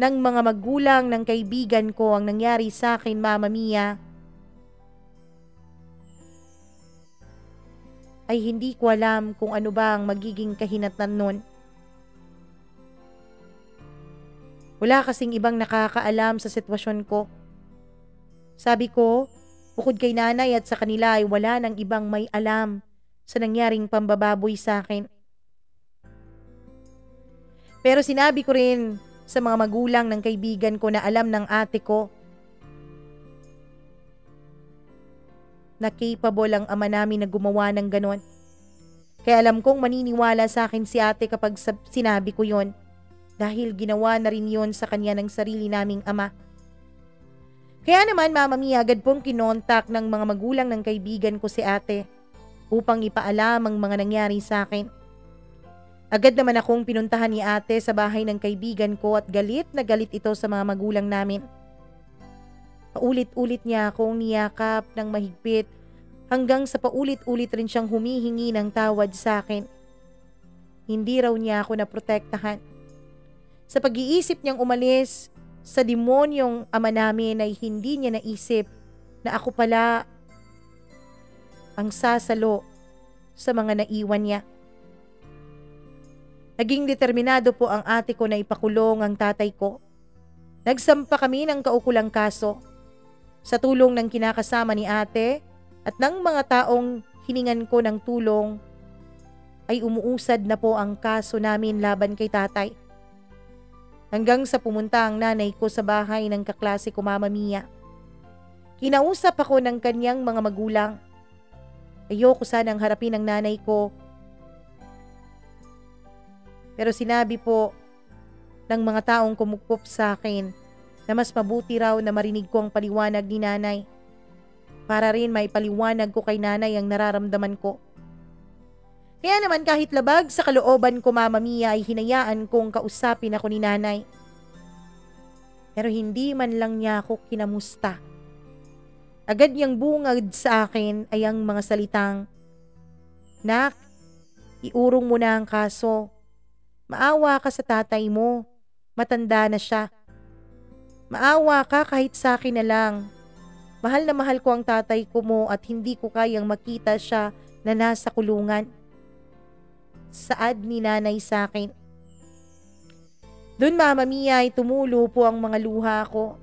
ng mga magulang ng kaibigan ko ang nangyari sa akin, Mama Mia, ay hindi ko alam kung ano ba ang magiging kahinatnan nun. Wala kasing ibang nakakaalam sa sitwasyon ko. Sabi ko, bukod kay nanay at sa kanila ay wala nang ibang may alam sa nangyaring pambababoy sa akin. Pero sinabi ko rin sa mga magulang ng kaibigan ko na alam ng ate ko na capable ang ama namin na gumawa ng ganon. Kaya alam kong maniniwala sa akin si ate kapag sinabi ko yon. Dahil ginawa na rin yon sa kanya ng sarili naming ama. Kaya naman, Mama Mia, agad pong kinontak ng mga magulang ng kaibigan ko si ate upang ipaalam ang mga nangyari sa akin. Agad naman akong pinuntahan ni ate sa bahay ng kaibigan ko at galit na galit ito sa mga magulang namin. Paulit-ulit niya akong niyakap ng mahigpit hanggang sa paulit-ulit rin siyang humihingi ng tawad sa akin. Hindi raw niya ako naprotektahan. Sa pag-iisip niyang umalis sa demonyong ama namin ay hindi niya naisip na ako pala ang sasalo sa mga naiwan niya. Naging determinado po ang ate ko na ipakulong ang tatay ko. Nagsampa kami ng kaukulang kaso. Sa tulong ng kinakasama ni ate at ng mga taong hiningan ko ng tulong ay umuusad na po ang kaso namin laban kay tatay. Hanggang sa pumunta ang nanay ko sa bahay ng kaklase ko, Mama Mia. Kinausap ako ng kanyang mga magulang. Ayoko sanang harapin ang nanay ko. Pero sinabi po ng mga taong kumukpop sa akin na mas mabuti raw na marinig ko ang paliwanag ni nanay. Para rin may paliwanag ko kay nanay ang nararamdaman ko. Kaya naman kahit labag sa kalooban ko, Mama Mia, ay hinayaan kong kausapin ako ni nanay. Pero hindi man lang niya ako kinamusta. Agad niyang bungad sa akin ay ang mga salitang, Nak, iurong mo na ang kaso. Maawa ka sa tatay mo. Matanda na siya. Maawa ka kahit sa akin na lang. Mahal na mahal ko ang tatay ko mo at hindi ko kayang makita siya na nasa kulungan. Saad ni nanay sa akin. Doon, Mama Mia, ay tumulo po ang mga luha ko.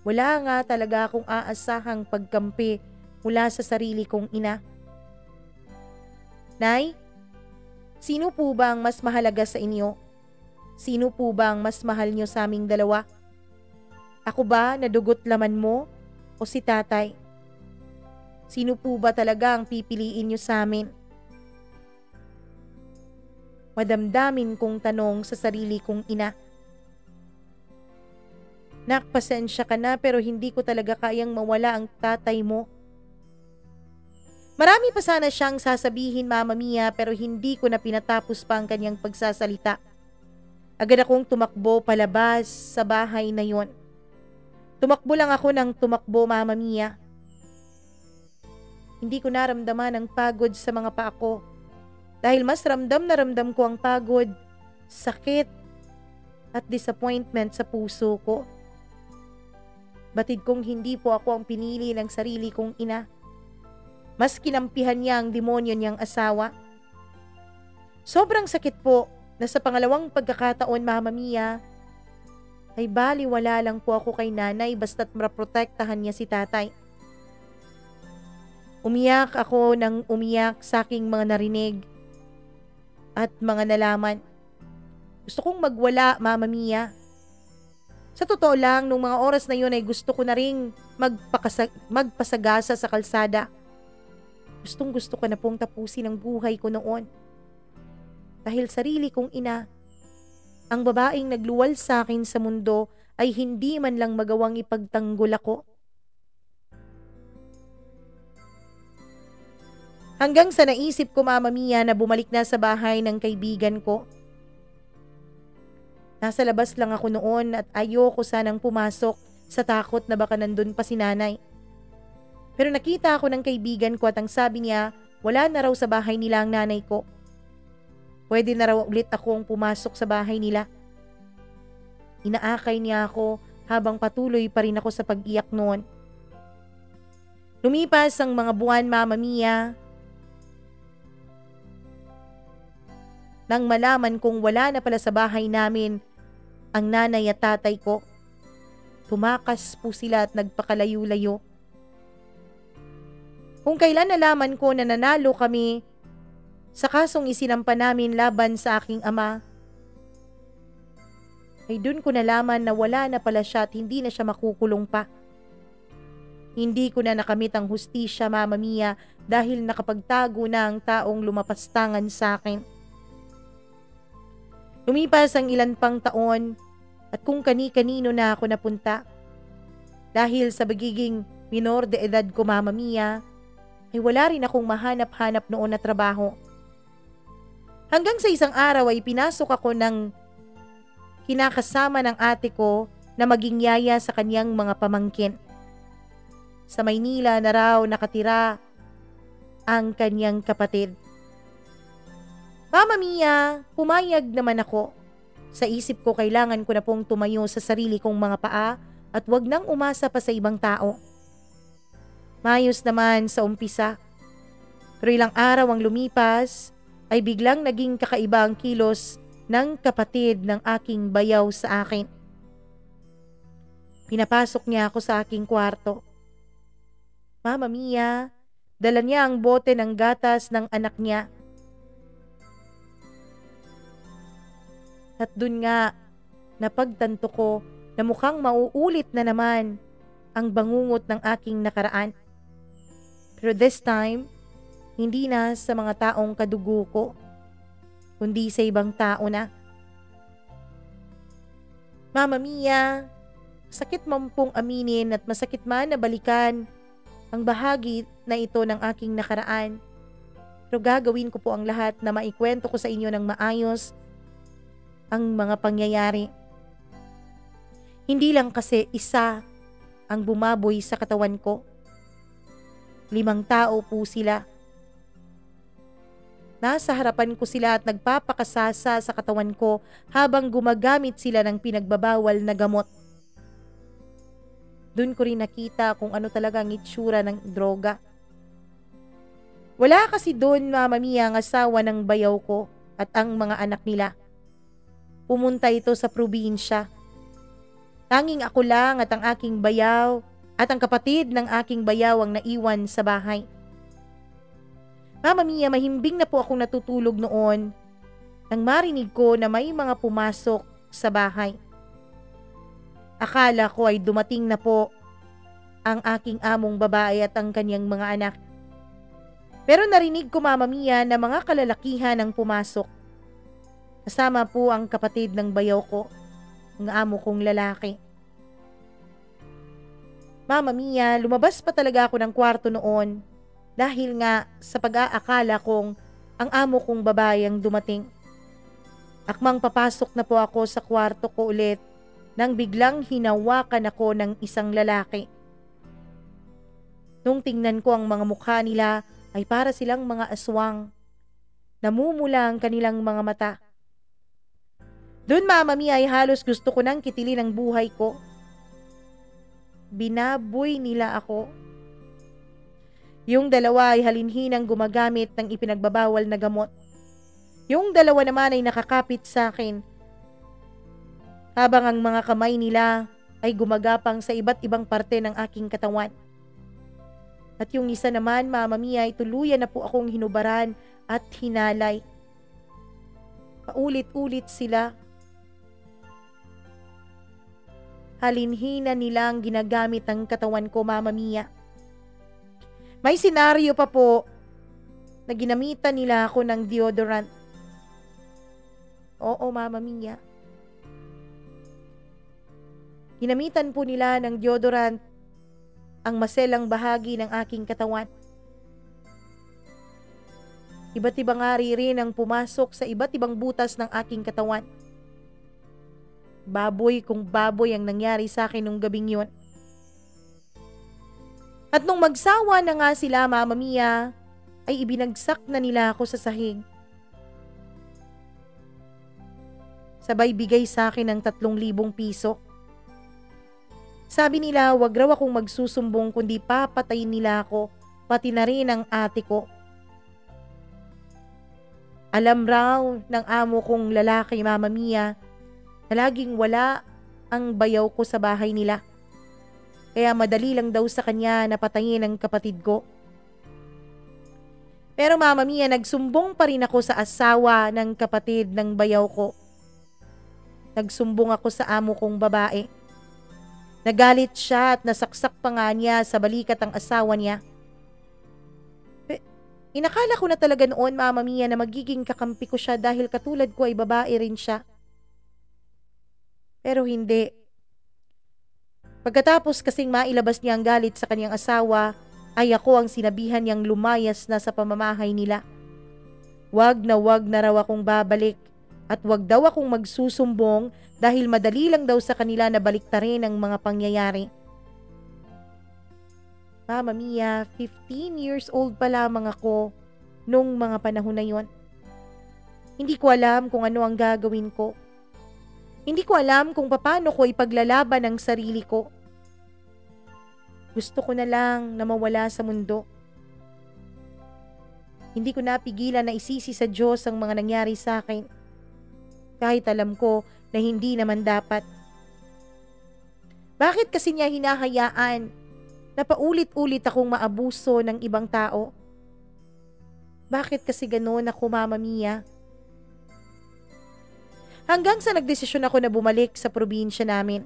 Wala nga talaga akong aasahang pagkampi mula sa sarili kong ina. Nay, sino po ba ang mas mahalaga sa inyo? Sino po ba ang mas mahal niyo sa aming dalawa? Ako ba na dugot laman mo o si tatay? Sino po ba talaga ang pipiliin niyo sa amin? madamdamin kong tanong sa sarili kong ina. Nak, pasensya ka na pero hindi ko talaga kayang mawala ang tatay mo. Marami pa sana siyang sasabihin, Mama Mia, pero hindi ko na pinatapos pa ang kanyang pagsasalita. Agad akong tumakbo palabas sa bahay na yon. Tumakbo lang ako ng tumakbo, Mama Mia. Hindi ko naramdaman ang pagod sa mga paa ko dahil mas ramdam na ramdam ko ang pagod, sakit at disappointment sa puso ko. Batid kong hindi po ako ang pinili ng sarili kong ina. Mas kinampihan niya ang demonyo niyang asawa. Sobrang sakit po na sa pangalawang pagkakataon, Mama Mia, ay baliwala lang po ako kay nanay basta't maprotektahan niya si tatay. Umiyak ako ng umiyak sa aking mga narinig at mga nalaman. Gusto kong magwala, Mama Mia. Sa totoo lang, nung mga oras na yun ay gusto ko na ring magpasagasa sa kalsada. Gustong gusto ko na pong tapusin ang buhay ko noon. Dahil sarili kong ina, ang babaeng nagluwal sa akin sa mundo ay hindi man lang magawang ipagtanggol ako. Hanggang sa naisip ko, Mama Mia, na bumalik na sa bahay ng kaibigan ko. Nasa labas lang ako noon at ayoko sanang pumasok sa takot na baka nandun pa si nanay. Pero nakita ako ng kaibigan ko at ang sabi niya, wala na raw sa bahay nila ang nanay ko. Pwede na raw ulit akong pumasok sa bahay nila. Inaakay niya ako habang patuloy pa rin ako sa pag-iyak noon. Lumipas ang mga buwan, Mama Mia, nang malaman kong wala na pala sa bahay namin ang nanay at tatay ko. Tumakas po sila at nagpakalayo-layo. Kung kailan nalaman ko na nanalo kami sa kasong isinampa namin laban sa aking ama, ay dun ko nalaman na wala na pala siya at hindi na siya makukulong pa. Hindi ko na nakamit ang hustisya, Mama Mia, dahil nakapagtago na ang taong lumapastangan sa akin. Lumipas ang ilan pang taon at kung kani-kanino na ako napunta. Dahil sa pagiging minor de edad ko, Mama Mia, ay wala rin akong mahanap-hanap noon na trabaho. Hanggang sa isang araw ay pinasok ako ng kinakasama ng ate ko na maging yaya sa kanyang mga pamangkin. Sa Maynila na raw nakatira ang kanyang kapatid. Mama Mia, pumayag naman ako. Sa isip ko kailangan ko na pong tumayo sa sarili kong mga paa at wag nang umasa pa sa ibang tao. Mayos naman sa umpisa. Pero ilang araw ang lumipas ay biglang naging kakaiba ang kilos ng kapatid ng aking bayaw sa akin. Pinapasok niya ako sa aking kwarto. Mama Mia, dala niya ang bote ng gatas ng anak niya. At dun nga, napagtanto ko na mukhang mauulit na naman ang bangungot ng aking nakaraan. Pero this time, hindi na sa mga taong kadugo ko, kundi sa ibang tao na. Mama Mia, sakit man pong aminin at masakit man na balikan ang bahagi na ito ng aking nakaraan. Pero gagawin ko po ang lahat na maikwento ko sa inyo ng maayos ang mga pangyayari. Hindi lang kasi isa ang bumaboy sa katawan ko. 5 tao po sila. Nasa harapan ko sila at nagpapakasasa sa katawan ko habang gumagamit sila ng pinagbabawal na gamot. Doon ko rin nakita kung ano talaga ang itsura ng droga. Wala kasi doon, Mama Mia, ang asawa ng bayaw ko at ang mga anak nila. Pumunta ito sa probinsya. Tanging ako lang at ang aking bayaw at ang kapatid ng aking bayaw ang naiwan sa bahay. Mama Mia, mahimbing na po akong natutulog noon nang marinig ko na may mga pumasok sa bahay. Akala ko ay dumating na po ang aking among babae at ang kanyang mga anak. Pero narinig ko, Mama Mia, na mga kalalakihan ang pumasok. Kasama po ang kapatid ng bayaw ko, ang amo kong lalaki. Mama Mia, lumabas pa talaga ako ng kwarto noon dahil nga sa pag-aakala kong ang amo kong babae ang dumating. Akmang papasok na po ako sa kwarto ko ulit nang biglang hinawakan ako ng isang lalaki. Nung tingnan ko ang mga mukha nila ay para silang mga aswang. Namumula ang kanilang mga mata. Doon Mama Mia ay halos gusto ko nang kitilin ang buhay ko. Binaboy nila ako. Yung dalawa ay halinhinang gumagamit ng ipinagbabawal na gamot. Yung dalawa naman ay nakakapit sa akin. Habang ang mga kamay nila ay gumagapang sa iba't ibang parte ng aking katawan. At yung isa naman, Mama Mia, ay tuluyan na po akong hinubaran at hinalay. Paulit-ulit sila. Halinhina nilang ginagamit ang katawan ko, Mama Mia. May senaryo pa po na ginamitan nila ako ng deodorant. Oo, Mama Mia. Ginamitan po nila ng deodorant ang maselang bahagi ng aking katawan. Iba't ibang ari rin ang pumasok sa iba't ibang butas ng aking katawan. Baboy kung baboy ang nangyari sa akin nung gabing yun. At nung magsawa na nga sila, Mama Mia, ay ibinagsak na nila ako sa sahig. Sabay bigay sa akin ng 3,000 piso. Sabi nila, wag raw akong magsusumbong kundi papatayin nila ako, pati na rin ang ate ko. Alam raw ng amo kong lalaki, Mama Mia, na laging wala ang bayaw ko sa bahay nila. Kaya madali lang daw sa kanya na patayin ang kapatid ko. Pero Mama Mia, nagsumbong pa rin ako sa asawa ng kapatid ng bayaw ko. Nagsumbong ako sa amo kong babae. Nagalit siya at nasaksak pa nga niya sa balikat ang asawa niya. Inakala ko na talaga noon, Mama Mia, na magiging kakampi ko siya dahil katulad ko ay babae rin siya. Pero hindi. Pagkatapos kasing mailabas niya ang galit sa kanyang asawa, ay ako ang sinabihan niyang lumayas na sa pamamahay nila. Wag na raw akong babalik at wag daw akong magsusumbong dahil madali lang daw sa kanila na baliktarin ang mga pangyayari. Mama Mia, 15 years old pa lamang ako nung mga panahon na yon. Hindi ko alam kung ano ang gagawin ko. Hindi ko alam kung paano ko ipaglalaban ang sarili ko. Gusto ko na lang na mawala sa mundo. Hindi ko napigilan na isisi sa Diyos ang mga nangyari sa akin. Kahit alam ko na hindi naman dapat. Bakit kasi niya hinahayaan na paulit-ulit akong maabuso ng ibang tao? Bakit kasi ganoon ako, Mama Mia? Hanggang sa nagdesisyon ako na bumalik sa probinsya namin.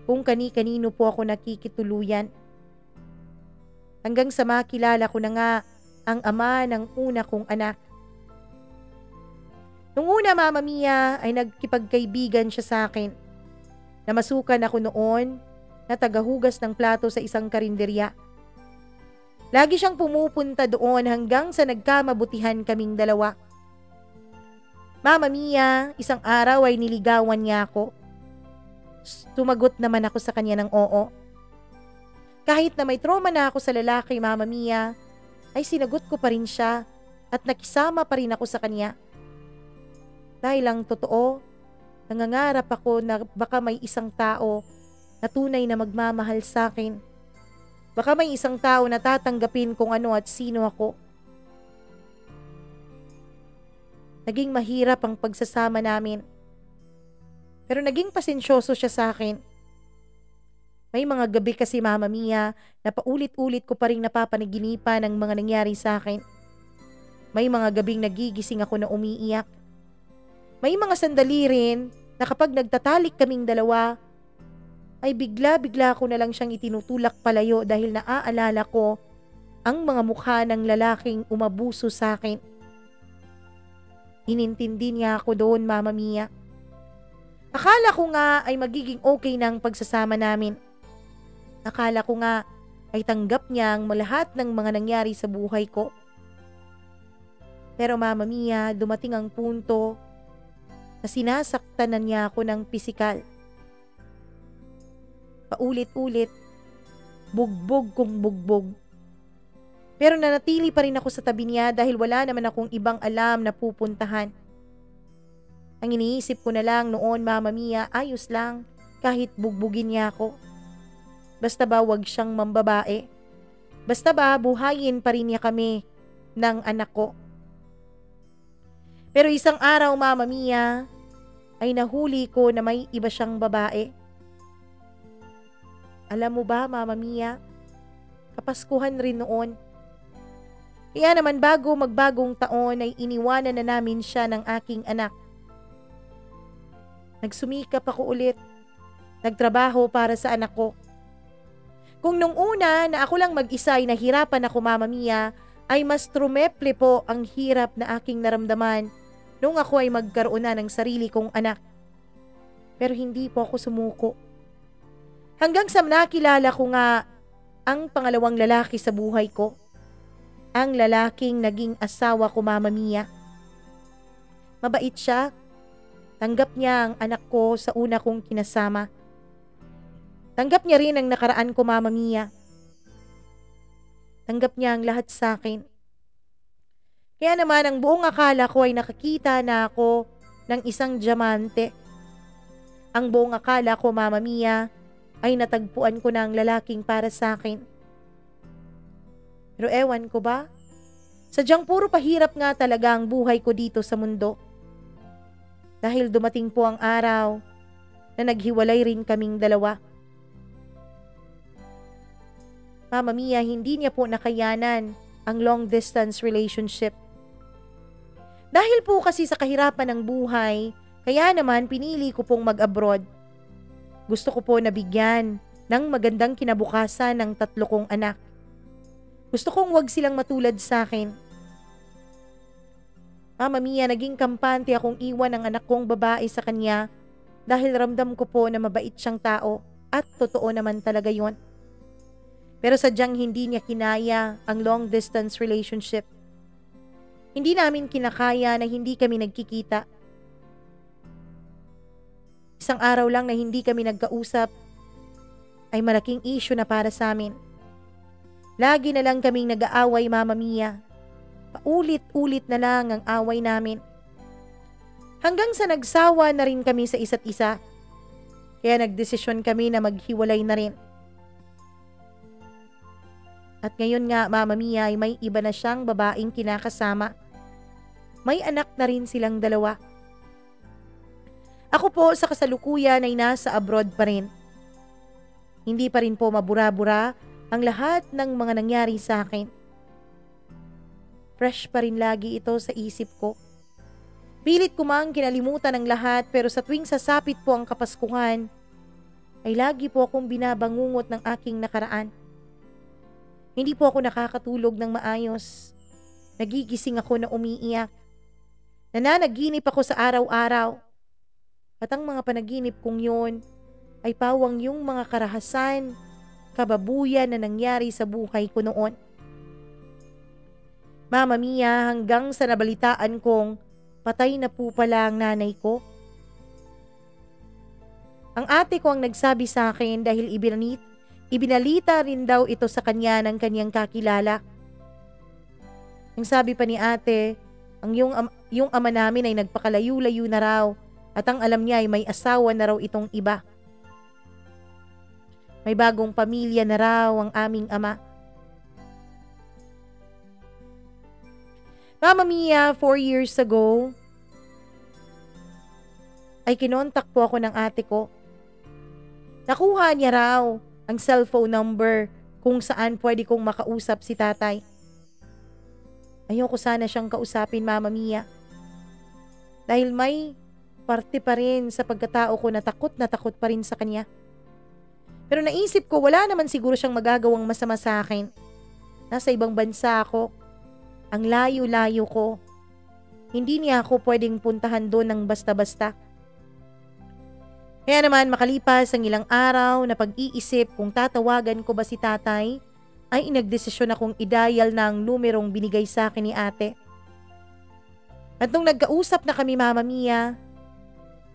Kung kani-kanino po ako nakikituluyan. Hanggang sa makilala ko na nga ang ama ng una kong anak. Nung una, Mama Mia, ay nagkipagkaibigan siya sa akin. Namasukan ako noon na tagahugas ng plato sa isang karinderya. Lagi siyang pumupunta doon hanggang sa nagkamabutihan kaming dalawa. Mama Mia, isang araw ay niligawan niya ako. Tumagot naman ako sa kanya ng oo. Kahit na may trauma na ako sa lalaki, Mama Mia, ay sinagot ko pa rin siya at nakisama pa rin ako sa kanya. Dahil lang totoo, nangangarap ako na baka may isang tao na tunay na magmamahal sa akin. Baka may isang tao na tatanggapin kung ano at sino ako. Naging mahirap ang pagsasama namin. Pero naging pasensyoso siya sa akin. May mga gabi kasi, Mama Mia, na paulit-ulit ko pa rin napapanaginipan ang mga nangyari sa akin. May mga gabing nagigising ako na umiiyak. May mga sandali rin na kapag nagtatalik kaming dalawa, ay bigla-bigla ko na lang siyang itinutulak palayo dahil naaalala ko ang mga mukha ng lalaking umabuso sa akin. Inintindi niya ako doon, Mama Mia. Akala ko nga ay magiging okay ng pagsasama namin. Akala ko nga ay tanggap niya ang lahat ng mga nangyari sa buhay ko. Pero Mama Mia, dumating ang punto na sinasaktan na niya ako ng pisikal. Paulit-ulit, bugbog kong bugbog. Pero nanatili pa rin ako sa tabi niya dahil wala naman akong ibang alam na pupuntahan. Ang iniisip ko na lang noon, Mama Mia, ayos lang kahit bugbugin niya ako. Basta ba wag siyang mambabae. Basta ba buhayin pa rin niya kami ng anak ko. Pero isang araw, Mama Mia, ay nahuli ko na may iba siyang babae. Alam mo ba, Mama Mia, kapaskuhan rin noon. Kaya naman bago magbagong taon ay iniwanan na namin siya ng aking anak. Nagsumikap ako ulit. Nagtrabaho para sa anak ko. Kung nung una na ako lang mag-isa ay nahirapan ako, Mama Mia, ay mas trumeple po ang hirap na aking naramdaman nung ako ay magkaroon na ng sarili kong anak. Pero hindi po ako sumuko. Hanggang sa nakilala ko nga ang pangalawang lalaki sa buhay ko. Ang lalaking naging asawa ko, Mama Mia. Mabait siya. Tanggap niya ang anak ko sa una kong kinasama. Tanggap niya rin ang nakaraan ko, Mama Mia. Tanggap niya ang lahat sa akin. Kaya naman ang buong akala ko ay nakakita na ako ng isang diamante. Ang buong akala ko, Mama Mia, ay natagpuan ko na ang lalaking para sa akin. Pero ewan ko ba? Sadyang puro pahirap nga talaga ang buhay ko dito sa mundo. Dahil dumating po ang araw na naghiwalay rin kaming dalawa. Mama Mia, hindi niya po nakayanan ang long distance relationship. Dahil po kasi sa kahirapan ng buhay, kaya naman pinili ko pong mag-abroad. Gusto ko po nabigyan ng magandang kinabukasan ng 3 kong anak. Gusto kong wag silang matulad sa akin. Mama Mia, naging kampante akong iwan ang anak kong babae sa kanya dahil ramdam ko po na mabait siyang tao at totoo naman talaga yon. Pero sadyang hindi niya kinaya ang long distance relationship. Hindi namin kinakaya na hindi kami nagkikita. Isang araw lang na hindi kami nagkausap ay malaking issue na para sa amin. Lagi na lang kaming nag-aaway, Mama Mia. Paulit-ulit na lang ang away namin. Hanggang sa nagsawa na rin kami sa isa't isa. Kaya nagdesisyon kami na maghiwalay na rin. At ngayon nga, Mama Mia, ay may iba na siyang babaeng kinakasama. May anak na rin silang 2. Ako po sa kasalukuyan ay nasa abroad pa rin. Hindi pa rin po mabura-bura ang lahat ng mga nangyari sa akin. Fresh pa rin lagi ito sa isip ko. Pilit ko mang kinalimutan ang lahat pero sa tuwing sasapit po ang Kapaskuhan, ay lagi po akong binabangungot ng aking nakaraan. Hindi po ako nakakatulog ng maayos. Nagigising ako na umiiyak. Nananaginip ako sa araw-araw. At ang mga panaginip kong yun ay pawang yung mga karahasan, kababuyan na nangyari sa buhay ko noon. Mama Mia, hanggang sa nabalitaan kong patay na po pala ang nanay ko. Ang ate ko ang nagsabi sa akin dahil ibinalita rin daw ito sa kanya ng kanyang kakilala. Ang sabi pa ni ate, yung ama namin ay nagpakalayo-layo na raw at ang alam niya ay may asawa na raw itong iba. May bagong pamilya na raw ang aming ama. Mama Mia, 4 years ago, ay kinontak po ako ng ate ko. Nakuha niya raw ang cellphone number kung saan pwede kong makausap si tatay. Ayoko sana siyang kausapin, Mama Mia. Dahil may parte pa rin sa pagkatao ko na takot pa rin sa kanya. Pero naisip ko wala naman siguro siyang magagawang masama sa akin. Nasa ibang bansa ako. Ang layo-layo ko. Hindi niya ako pwedeng puntahan doon ng basta-basta. Kaya naman makalipas ang ilang araw na pag-iisip kung tatawagan ko ba si tatay, ay inagdesisyon akong i-dial ng numerong binigay sa akin ni ate. At nung nagkausap na kami Mama Mia,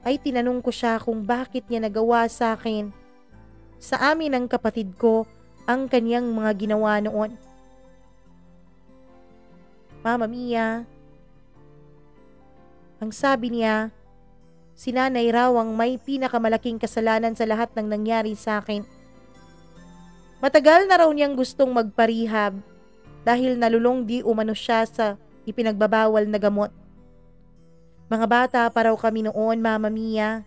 ay tinanong ko siya kung bakit niya nagawa sa akin, sa amin ng kapatid ko, ang kanyang mga ginawa noon. Mama Mia, ang sabi niya, si nanay raw ang may pinakamalaking kasalanan sa lahat ng nangyari sa akin. Matagal na raw niyang gustong magparehab dahil nalulong di umano siya sa ipinagbabawal na gamot. Mga bata pa raw kami noon, Mama Mia.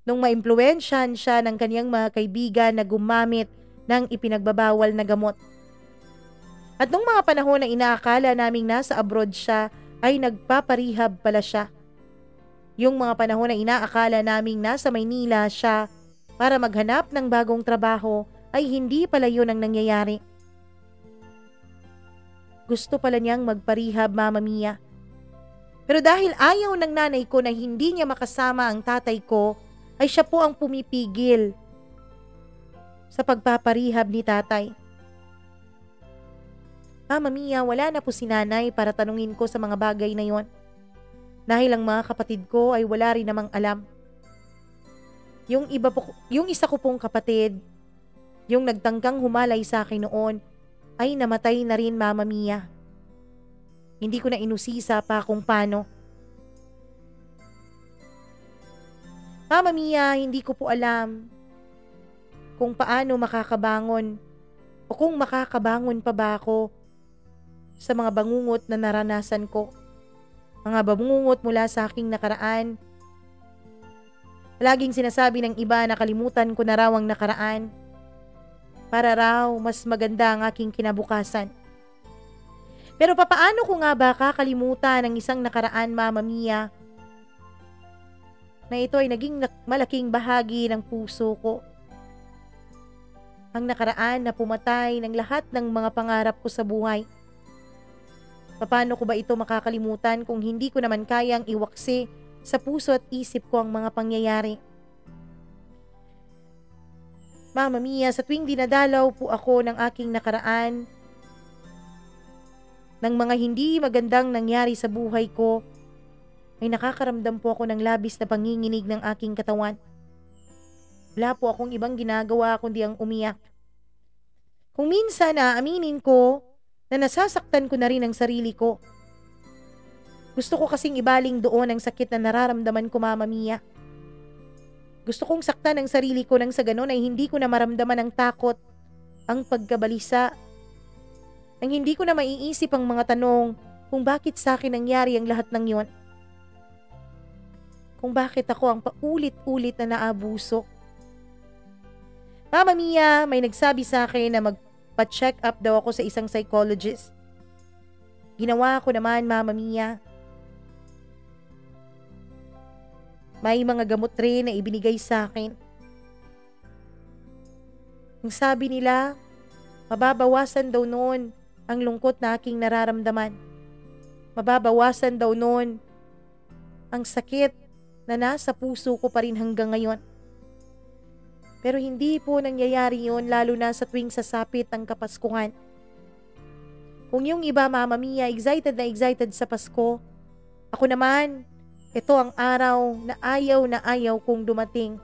Nung maimpluwensyahan siya ng kanyang mga kaibigan na gumamit ng ipinagbabawal na gamot. At nung mga panahon na inaakala naming nasa abroad siya, ay nagpaparehab pala siya. Yung mga panahon na inaakala naming nasa Maynila siya para maghanap ng bagong trabaho, ay hindi pala yun ang nangyayari. Gusto pala niyang magparehab, Mama Mia. Pero dahil ayaw ng nanay ko na hindi niya makasama ang tatay ko, ay siya po ang pumipigil sa pagpaparehab ni tatay. Mama Mia, wala na po si nanay para tanungin ko sa mga bagay na yon. Dahil ang mga kapatid ko ay wala rin namang alam. Yung isa ko pong kapatid, yung nagtangkang humalay sa akin noon, ay namatay na rin, Mama Mia. Hindi ko na inusisa pa kung paano. Mama Mia, hindi ko po alam kung paano makakabangon o kung makakabangon pa ba ako sa mga bangungot na naranasan ko. Mga bangungot mula sa aking nakaraan. Laging sinasabi ng iba na kalimutan ko na raw ang nakaraan para raw mas maganda ang aking kinabukasan. Pero papaano ko nga ba kakalimutan ang isang nakaraan, Mama Mia, na ito ay naging malaking bahagi ng puso ko? Ang nakaraan na pumatay ng lahat ng mga pangarap ko sa buhay. Paano ko ba ito makakalimutan kung hindi ko naman kayang iwaksi sa puso at isip ko ang mga pangyayari? Mama Mia, sa tuwing dinadalaw po ako ng aking nakaraan, ng mga hindi magandang nangyari sa buhay ko, ay nakakaramdam po ako ng labis na panginginig ng aking katawan. Wala po akong ibang ginagawa kundi ang umiyak. Kung minsan aminin ko na nasasaktan ko na rin ang sarili ko. Gusto ko kasing ibaling doon ang sakit na nararamdaman ko, Mama Mia. Gusto kong saktan ang sarili ko nang sa ganon ay hindi ko na maramdaman ang takot, ang pagkabalisa, nang hindi ko na maiisip ang mga tanong kung bakit sa akin nangyari ang lahat ng yon. Kung bakit ako ang paulit-ulit na naabuso. Mama Mia, may nagsabi sa akin na magpa-check up daw ako sa isang psychologist. Ginawa ko naman, Mama Mia. May mga gamot rin na ibinigay sa akin. Ang sabi nila, mababawasan daw noon ang lungkot na aking nararamdaman. Mababawasan daw noon ang sakit na nasa puso ko pa rin hanggang ngayon. Pero hindi po nangyayari yun, lalo na sa tuwing sasapit ang Kapaskuhan. Kung yung iba, Mama Mia, excited sa Pasko, ako naman, ito ang araw na ayaw kong dumating.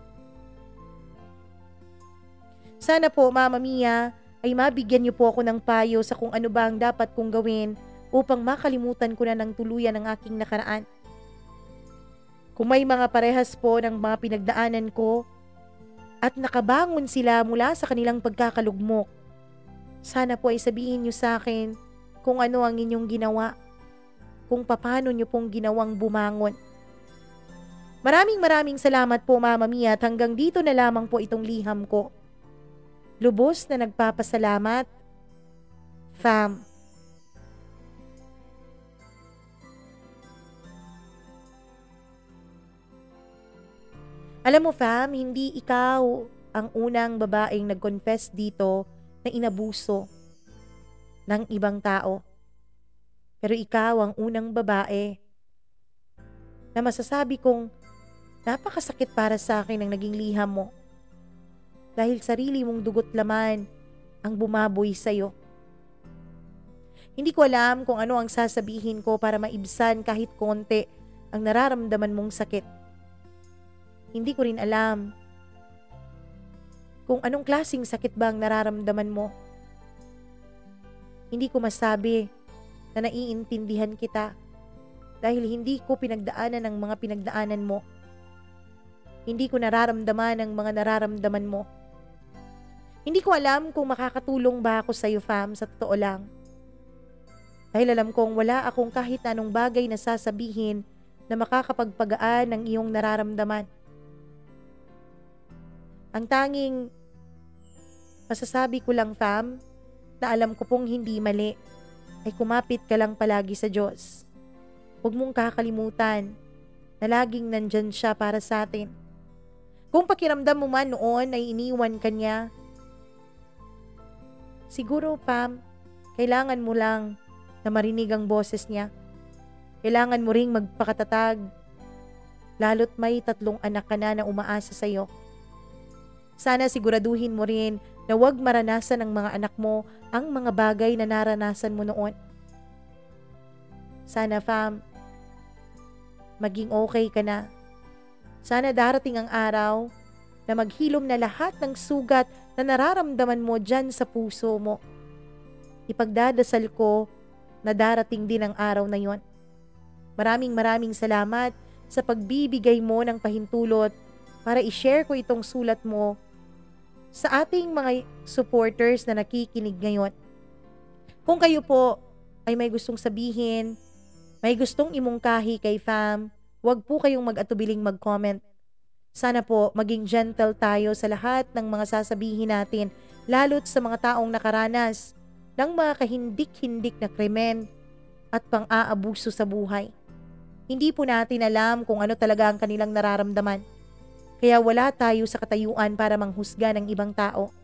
Sana po, Mama Mia, ay mabigyan niyo po ako ng payo sa kung ano ba ang dapat kong gawin upang makalimutan ko na ng tuluyan ang aking nakaraan. Kung may mga parehas po ng mga pinagdaanan ko at nakabangon sila mula sa kanilang pagkakalugmok, sana po ay sabihin niyo sa akin kung ano ang inyong ginawa, kung paano niyo pong ginawang bumangon. Maraming salamat po, Mama Mia, at hanggang dito na lamang po itong liham ko. Lubos na nagpapasalamat, Fam. Alam mo, Fam, hindi ikaw ang unang babaeng nag-confess dito na inabuso ng ibang tao. Pero ikaw ang unang babae na masasabi kong napakasakit para sa akin ang naging liham mo. Dahil sarili mong dugot laman ang bumaboy sa'yo. Hindi ko alam kung ano ang sasabihin ko para maibsan kahit konti ang nararamdaman mong sakit. Hindi ko rin alam kung anong klaseng sakit ba ang nararamdaman mo. Hindi ko masabi na naiintindihan kita dahil hindi ko pinagdaanan ang mga pinagdaanan mo. Hindi ko nararamdaman ang mga nararamdaman mo. Hindi ko alam kung makakatulong ba ako sa iyo, fam, sa totoo lang. Dahil alam kong wala akong kahit anong bagay na sasabihin na makakapagpagaan ng iyong nararamdaman. Ang tanging masasabi ko lang, fam, na alam ko pong hindi mali, ay kumapit ka lang palagi sa Diyos. Huwag mong kakalimutan na laging nandyan siya para sa atin. Kung pakiramdam mo man noon ay iniwan ka niya, siguro, fam, kailangan mo lang na marinig ang boses niya. Kailangan mo ring magpakatatag, lalo't may 3 anak ka na umaasa sa iyo. Sana siguraduhin mo rin na huwag maranasan ng mga anak mo ang mga bagay na naranasan mo noon. Sana, fam, maging okay ka na. Sana darating ang araw na maghilom na lahat ng sugat na nararamdaman mo dyan sa puso mo. Ipagdadasal ko na darating din ang araw na yon. Maraming salamat sa pagbibigay mo ng pahintulot para i-share ko itong sulat mo sa ating mga supporters na nakikinig ngayon. Kung kayo po ay may gustong sabihin, may gustong imungkahi kay fam, huwag po kayong mag-atubiling mag-comment. Sana po maging gentle tayo sa lahat ng mga sasabihin natin, lalo't sa mga taong nakaranas ng mga kahindik-hindik na krimen at pang-aabuso sa buhay. Hindi po natin alam kung ano talaga ang kanilang nararamdaman. Kaya wala tayo sa katayuan para manghusga ng ibang tao.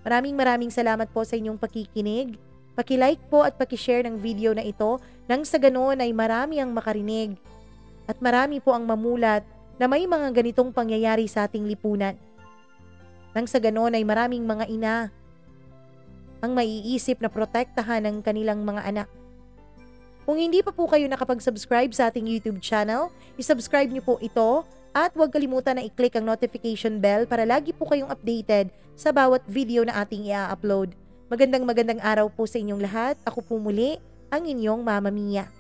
Maraming salamat po sa inyong pakikinig. Paki-like po at paki-share ng video na ito nang sa ganoon ay marami ang makarinig at marami po ang mamulat na may mga ganitong pangyayari sa ating lipunan. Nang sa ganoon ay maraming mga ina ang maiisip na protektahan ng kanilang mga anak. Kung hindi pa po kayo nakapag-subscribe sa ating YouTube channel, isubscribe niyo po ito at huwag kalimutan na i-click ang notification bell para lagi po kayong updated sa bawat video na ating i-upload. Magandang araw po sa inyong lahat. Ako po muli, ang inyong Mama Mia.